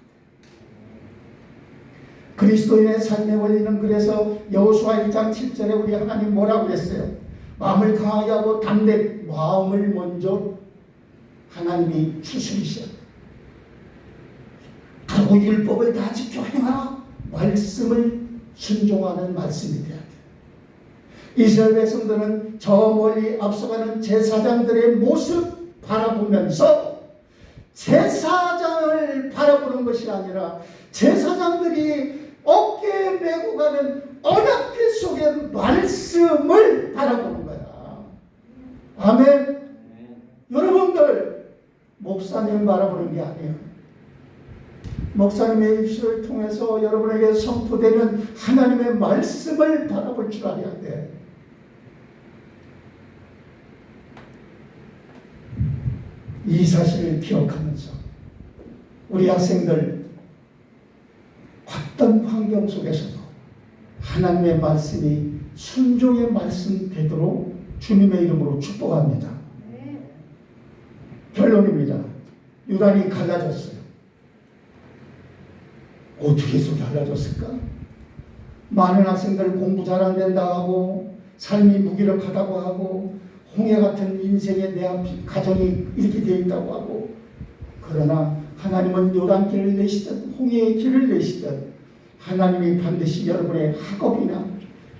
그리스도인의 삶의 원리는 그래서 여호수아 1장 7절에 우리 하나님 뭐라고 했어요? 마음을 강하게 하고 담대 마음을 먼저 하나님이 추스리셔. 하고 율법을 다 지켜 행하라. 말씀을 순종하는 말씀이 돼야 돼. 이스라엘 백성들은 저 멀리 앞서가는 제사장들의 모습 바라보면서 제사장을 바라보는 것이 아니라 제사장들이 어깨에 메고 가는 언약궤 속의 말씀을 바라보는 거야. 아멘. 여러분들 목사님 바라보는 게 아니에요. 목사님의 입술을 통해서 여러분에게 선포되는 하나님의 말씀을 바라볼 줄 알아야 돼. 이 사실을 기억하면서 우리 학생들 어떤 환경 속에서도 하나님의 말씀이 순종의 말씀 되도록 주님의 이름으로 축복합니다. 결론입니다. 요단이 갈라졌어요. 어떻게 해서 갈라졌을까? 많은 학생들 공부 잘 안 된다 하고 삶이 무기력하다고 하고 홍해 같은 인생의 내 앞 가정이 이렇게 되어 있다고 하고, 그러나 하나님은 요단길을 내시든 홍해의 길을 내시든 하나님이 반드시 여러분의 학업이나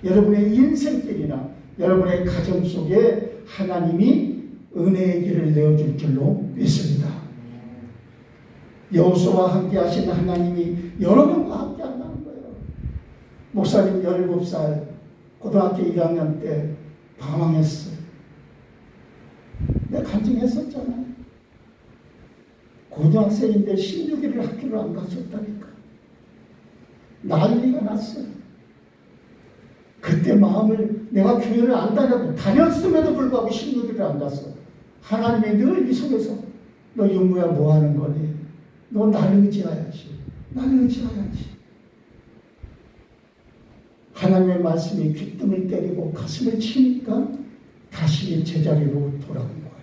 여러분의 인생길이나 여러분의 가정 속에 하나님이 은혜의 길을 내어줄 줄로 믿습니다. 여호수아와 함께 하신 하나님이 여러분과 함께 한다는 거예요. 목사님 17살 고등학교 1학년 때 방황했어요. 내가 간증했었잖아요. 고등학생인데 16일을 학교를 안 가셨다니까. 난리가 났어요. 그때 마음을 내가 교회를 안 다녔음에도 불구하고 16일을 안 갔어. 하나님이 늘 이 속에서 너 윤무야 뭐 하는 거니? 너 나를 의지해야지. 나를 의지해야지. 하나님의 말씀이 귓등을 때리고 가슴을 치니까 다시 제자리로 돌아온 거예요.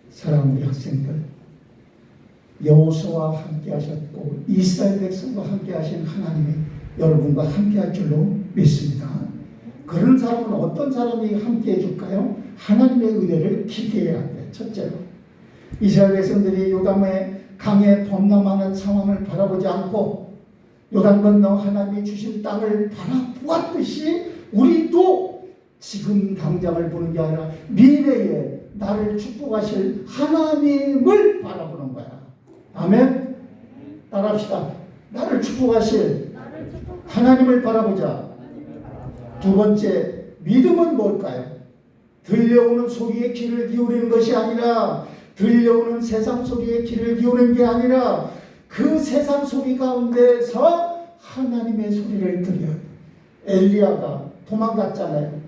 사랑하는 학생들, 여호수아와 함께 하셨고 이스라엘 백성과 함께 하신 하나님이 여러분과 함께 할 줄로 믿습니다. 그런 사람은 어떤 사람이 함께 해줄까요? 하나님의 은혜를 기대해야 돼. 첫째로 이스라엘 백성들이 요단의 강에 범람하는 상황을 바라보지 않고 요단 건너 하나님이 주신 땅을 바라보았듯이 우리도 지금 당장을 보는 게 아니라 미래에 나를 축복하실 하나님을 바라보는 거야. 아멘? 따라합시다. 나를 축복하실 하나님을 바라보자. 두 번째, 믿음은 뭘까요? 들려오는 소리에 귀를 기울이는 것이 아니라, 들려오는 세상 소리에 귀를 기울이는 게 아니라 그 세상 소리 가운데서 하나님의 소리를 들려요. 엘리야가 도망갔잖아요.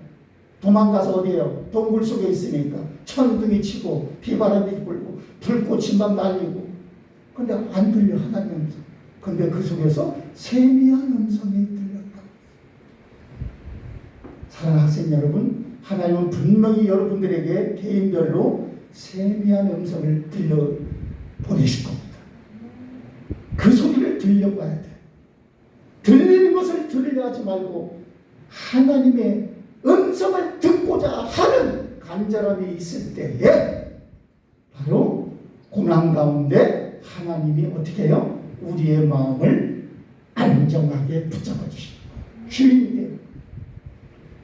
도망가서 어디에요? 동굴 속에 있으니까 천둥이 치고 비바람이 불고 불꽃이 막 날리고, 근데 안 들려 하나님 음성. 근데 그 속에서 세미한 음성이 들렸다. 사랑하는 학생 여러분, 하나님은 분명히 여러분들에게 개인별로 세미한 음성을 들려 보내실 겁니다. 그 소리를 들려봐야 돼. 들리는 것을 들으려 하지 말고 하나님의 음성을 듣고자 하는 간절함이 있을 때에 바로 고난 가운데 하나님이 어떻게 해요? 우리의 마음을 안정하게 붙잡아 주시는 거예요. 주인이 돼요.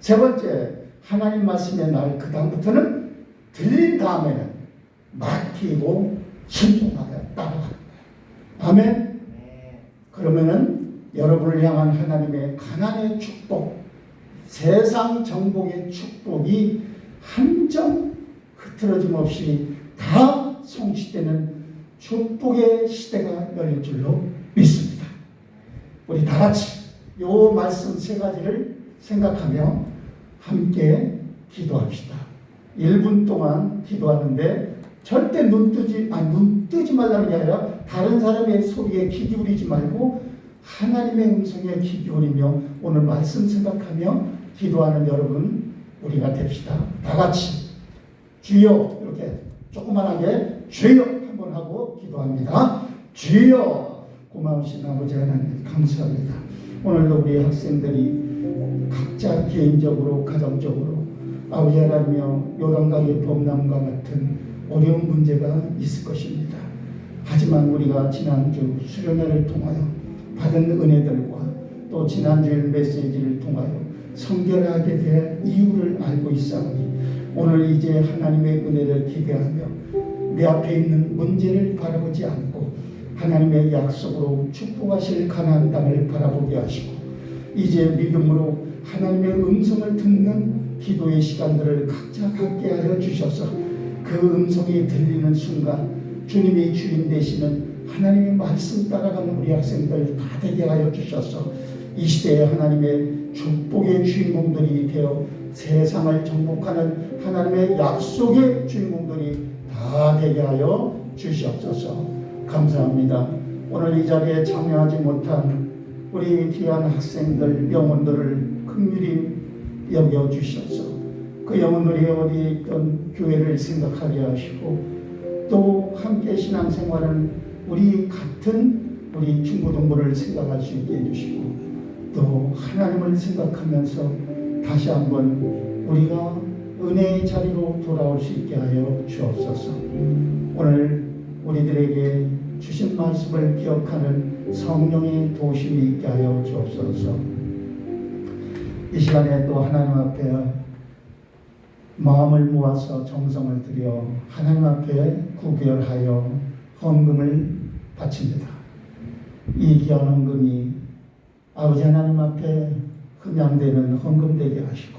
세 번째, 하나님 말씀의 날 그 다음부터는 들린 다음에는 맡기고 순종하게 따라가는 거예요. 아멘. 그러면은 여러분을 향한 하나님의 가난의 축복, 세상 정복의 축복이 한 점 흐트러짐 없이 다 성취되는 축복의 시대가 열릴 줄로 믿습니다. 우리 다 같이 이 말씀 세 가지를 생각하며 함께 기도합시다. 1분 동안 기도하는데 절대 눈 뜨지 말라는 게 아니라 다른 사람의 소리에 귀 기울이지 말고 하나님의 음성에 귀 기울이며 오늘 말씀 생각하며 기도하는 여러분 우리가 됩시다. 다 같이 주여, 이렇게 조그만하게 주여 한번 하고 기도합니다. 주여. 고마우신 아버지 하나님 감사합니다. 오늘도 우리 학생들이 각자 개인적으로 가정적으로 아버지 하나님이여 요단강의 범람과 같은 어려운 문제가 있을 것입니다. 하지만 우리가 지난주 수련회를 통하여 받은 은혜들과 또 지난주일 메시지를 통하여 성결하게 될 이유를 알고 있사오니 오늘 이제 하나님의 은혜를 기대하며 내 앞에 있는 문제를 바라보지 않고 하나님의 약속으로 축복하실 가나안 땅을 바라보게 하시고 이제 믿음으로 하나님의 음성을 듣는 기도의 시간들을 각자 갖게 하여 주셔서 그 음성이 들리는 순간 주님이 주인 되시는 하나님의 말씀 따라가는 우리 학생들 다 되게 하여 주셔서 이 시대에 하나님의 축복의 주인공들이 되어 세상을 정복하는 하나님의 약속의 주인공들이 다 되게 하여 주시옵소서. 감사합니다. 오늘 이 자리에 참여하지 못한 우리 귀한 학생들 영혼들을 긍휼히 여겨주셔서 그 영혼들이 어디 있던 교회를 생각하게 하시고 또 함께 신앙생활은 우리 같은 우리 중고등부를 생각할 수 있게 해주시고 또 하나님을 생각하면서 다시 한번 우리가 은혜의 자리로 돌아올 수 있게 하여 주옵소서. 오늘 우리들에게 주신 말씀을 기억하는 성령의 도심이 있게 하여 주옵소서. 이 시간에 또 하나님 앞에 마음을 모아서 정성을 들여 하나님 앞에 구별하여 헌금을 바칩니다. 이 귀한 헌금이 아버지 하나님 앞에 흠양되는 헌금 되게 하시고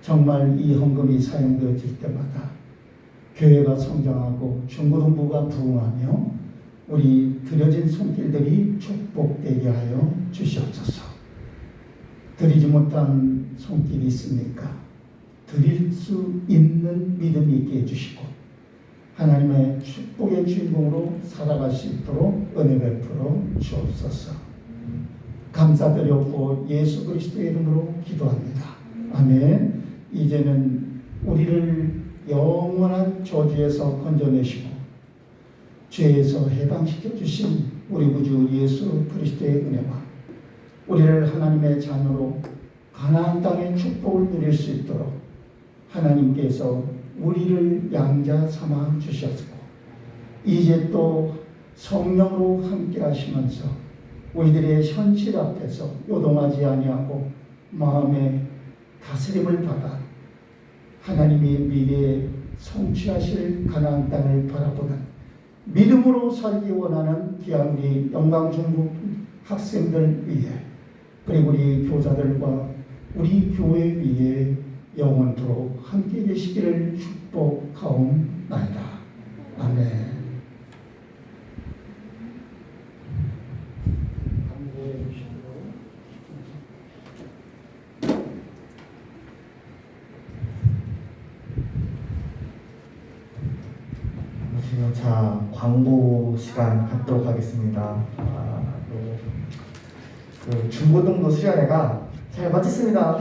정말 이 헌금이 사용되어질 때마다 교회가 성장하고 중고등부가 부흥하며 우리 드려진 손길들이 축복되게 하여 주시옵소서. 드리지 못한 손길이 있습니까? 드릴 수 있는 믿음이 있게 해주시고 하나님의 축복의 주인공으로 살아갈 수 있도록 은혜 베풀어 주옵소서. 감사드렸고 예수 그리스도의 이름으로 기도합니다. 아멘. 이제는 우리를 영원한 저주에서 건져내시고 죄에서 해방시켜 주신 우리 구주 예수 그리스도의 은혜와 우리를 하나님의 자녀로 가나안 땅의 축복을 누릴 수 있도록 하나님께서 우리를 양자 삼아 주셨고 이제 또 성령으로 함께 하시면서 우리들의 현실 앞에서 요동하지 아니하고 마음의 다스림을 받아 하나님이 미래에 성취하실 가나안 땅을 바라보는 믿음으로 살기 원하는 귀한 우리 영광중국 학생들 위해 그리고 우리 교사들과 우리 교회 위에 영원토록 함께 계시기를 축복하옵나이다. 아멘. 자, 광고 시간 갖도록 하겠습니다. 그 중고등부 수련회가 잘 마쳤습니다.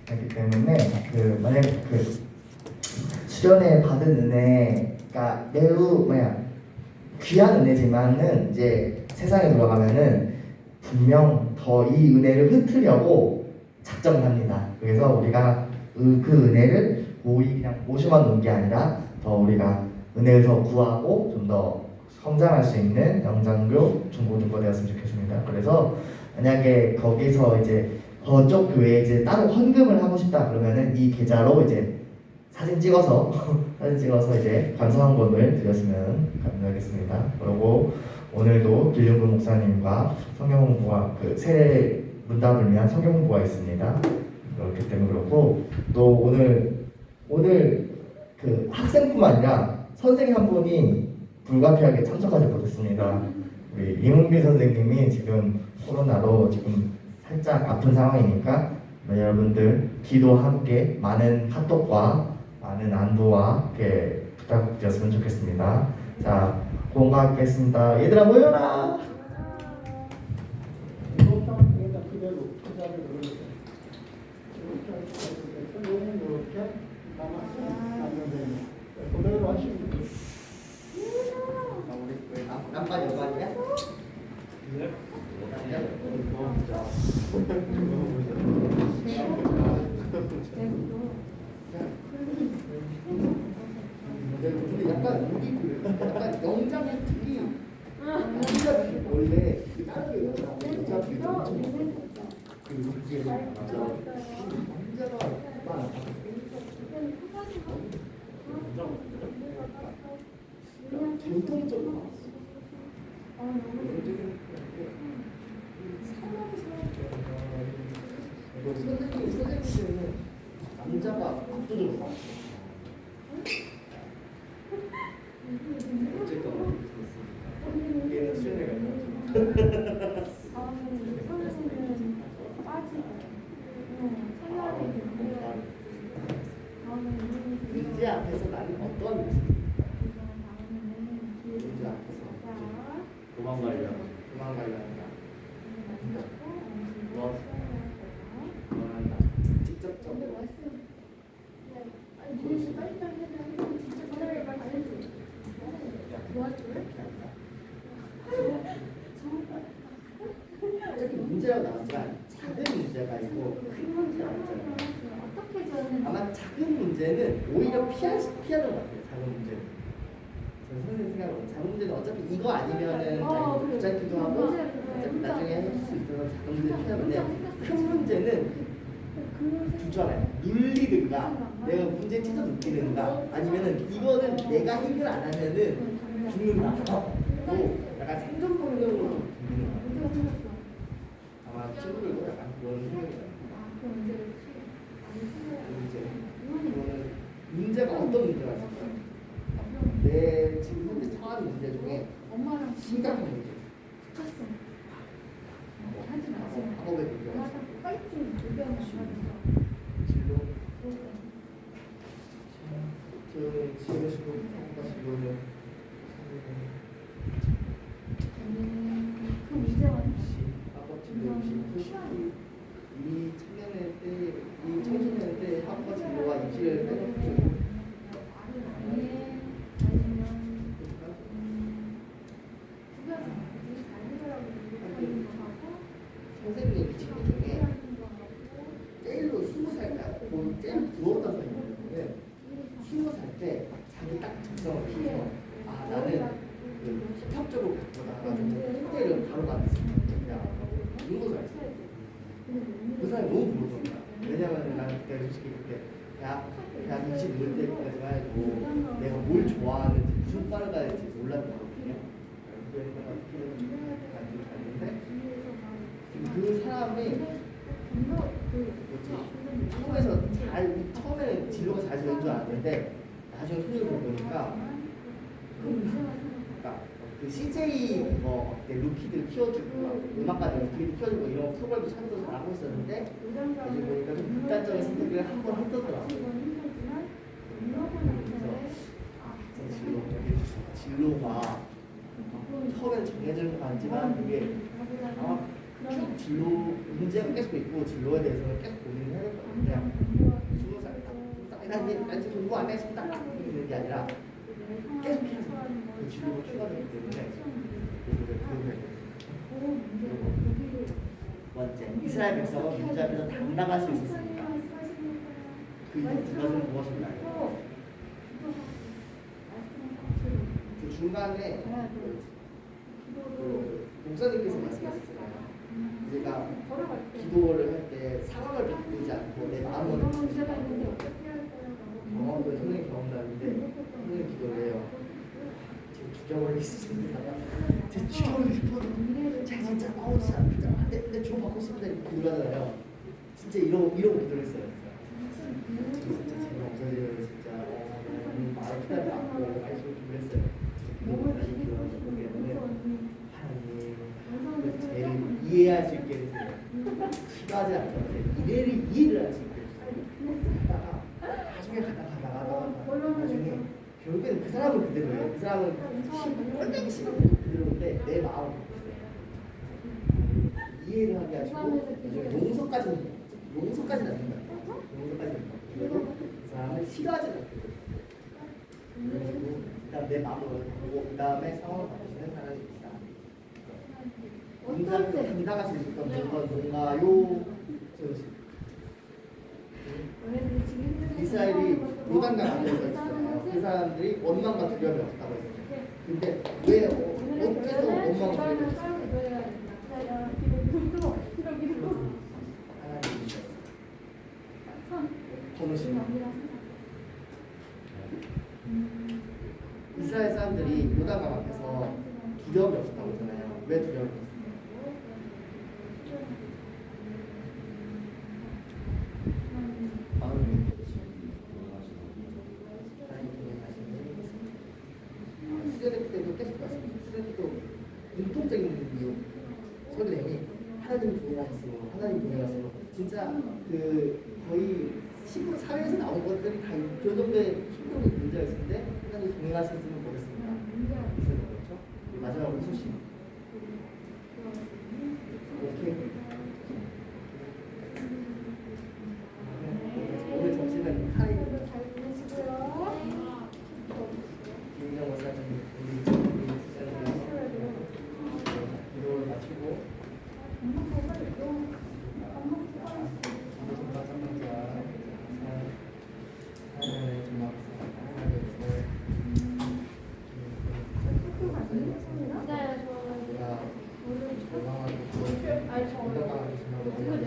그렇기 때문에 만약 수련회 받은 은혜가 매우 귀한 은혜지만은 이제 세상에 돌아가면은 분명 더 이 은혜를 흩으려고 작정을 합니다. 그래서 우리가 그 은혜를 그냥 모셔만 놓은 게 아니라 더 우리가 은혜를 더 구하고 좀 더 성장할 수 있는 영장교 중고등부 되었으면 좋겠습니다. 그래서 만약에 거기서 이제 그쪽 교회에 이제 따로 헌금을 하고 싶다 그러면은 이 계좌로 이제 사진 찍어서 이제 감사헌금을 드렸으면 감사하겠습니다. 그리고 오늘도 길륜구 목사님과 성경 공부가 세례 문답을 위한 성경 공부가 있습니다. 그렇기 때문에 그렇고 또 오늘 학생뿐만 아니라 선생님 한 분이 불가피하게 참석하지 못했습니다. 우리 이문비 선생님이 지금 코로나로 지금 살짝 아픈 상황이니까 여러분들 기도와 함께 많은 카톡과 많은 안부와 이렇게 부탁드렸으면 좋겠습니다. 자, 공부하겠습니다. 얘들아 모여라. 남반 여반이야? 근데 약간 영장의 특이 원래 다른 어차피 전통적으로 나왔어. 선생님은 남자가 압도적으로 나왔어. 어쨌든 얘는 수련회가 문제 앞에서 나는 어떤 문제 앞에서 도망가려 한다. 원한다. 직접적으로. 이렇게 문제가 나오지만 작은 문제가 있고 큰 문제가 있잖아요. 아마 작은 문제는 오히려 피하는 것 같아요. 작은 문제는. 선생님 생각으로 작은 문제는 어차피 이거 아니면은 귀찮기도 하고 어차피 나중에 해줄 수 있어서 작은 문제 피하는데 큰 문제는 두잖아요. 눌리든가 내가 문제 찾아 느끼든가 아니면은 이거는 내가 해결 안 하면은 죽는다. 또 약간 생존 본능으로 좀 듣는 것 같아요. 아마 친구들도 약간 그런 생각이 나요. 이거는 문제가 어떤 문제가 있을까요? 내 지금 현재 처한 문제 중에 심각한 문제. 학업의 문제. 진로. 저는 지어시고 학업과 진로는 학업 진로 이 청년의 때, 이 청소년의 때 학업과 진로와 입시를 빼놓고 선생님이 친구 중에 제일로 20살 때, 제일 부러웠던 선생님은 20살 때 자기 딱 적성을 피해요. 아 나는 그 힙합적으로 바꿔나가지고 토대를 바로 가겠어. 그냥 연구소 했어요. 그 사람이 너무 부러웠습니다. 왜냐면 나는 그때 솔직히 그때 대학 20일 때까지만 해도 내가 뭘 좋아하는지 무슨 과를 가야 될지 몰랐던 거거든요. 갔는데 그 사람이 처음에는 진로가 잘 되는 줄 알았는데 나중에 손을 보니까 그러니까 그 CJ 그때 루키들 키워주고 음악가들 루키들 키워주고 이런 프로그램도 참여도 잘하고 있었는데 이제 보니까 좀 극단적인 선택을 한 번 했더라고요. 그래서 진로가 처음엔 정해진 거 아니지만 그게 아마 쭉 진로 문제가 계속 있고 진로에 대해서는 계속 고민을 해야 될 것 같아요. 그냥 20살 난 이제 공부 안 해서 딱 있는 게 아니라 계속 그 진로가 추가되기 때문에 번째, 이스라엘 백성은 민주 앞에서 당당할 수 있었습니다. 그 이유 두 가지는 무엇인가요? 그 중간에 목사님께서 말씀하셨어요. 우리가 기도를 할 때 상황을 바꾸지 않고 내 마음을 경험도 선생님 경험자인데 선생님 기도를 해요. 지금 죽여버리겠습니다. 제가 죽여버리고 싶어요. 제가 진짜 진짜 내 좀 받고 싶은데 이렇게 기도하잖아요. 진짜 이러고 기도를 했어요. 진짜 제가 없어지면 진짜 마을 피날 받고 말씀을 기도했어요. 하나님 제일 이해할 수 있게 해주세요. 싫어하지 않죠. 이래를 이해를 할 수 있게 해주세요. 하다가 나중에 가다가 나중에 결국에는 그 사람은 그대로예요. 그 사람은 꼴딱 싫은 것도 그대로인데 내 마음은 이해를 하게 하시고 나중에 용서까지는 않는다. 그래도 그 사람을 싫어하지 않거든요. 그리고 일단 내 마음을 보고 그 다음에 상황을 바꾸시는 하나님입니다. 인간도 당당할 수 있었던 뭔가요? 이스라엘이 요단강 앞에서 있었잖아요. 그 사람들이 원망과 두려움이 없다고 했어요. 근데 왜 어째서 원망과 두려움이 없었어요? 하나님이셨어요. 번호십니다. 이스라엘 사람들이 요단강 앞에서 두려움이 없었다고 했잖아요. 왜 두려움이 없었어요? 수련회 때도 계속 봤습니다. 수련회 때도 공통적인 이유 설교님이 하나님 동행하셨으므로 하나님 동행하셨으므로 진짜 그 거의 신분 사회에서 나온 것들이 다 그 정도의 힘든 문제가 있었는데 하나님 동행하셨으면 모르겠습니다. 그렇죠? 마지막으로 소식. 오케이. 오늘 점심은 하나님 김인정 목사님 우리 기도를 마치고 건강하게 건강하게 지내고 있습니다.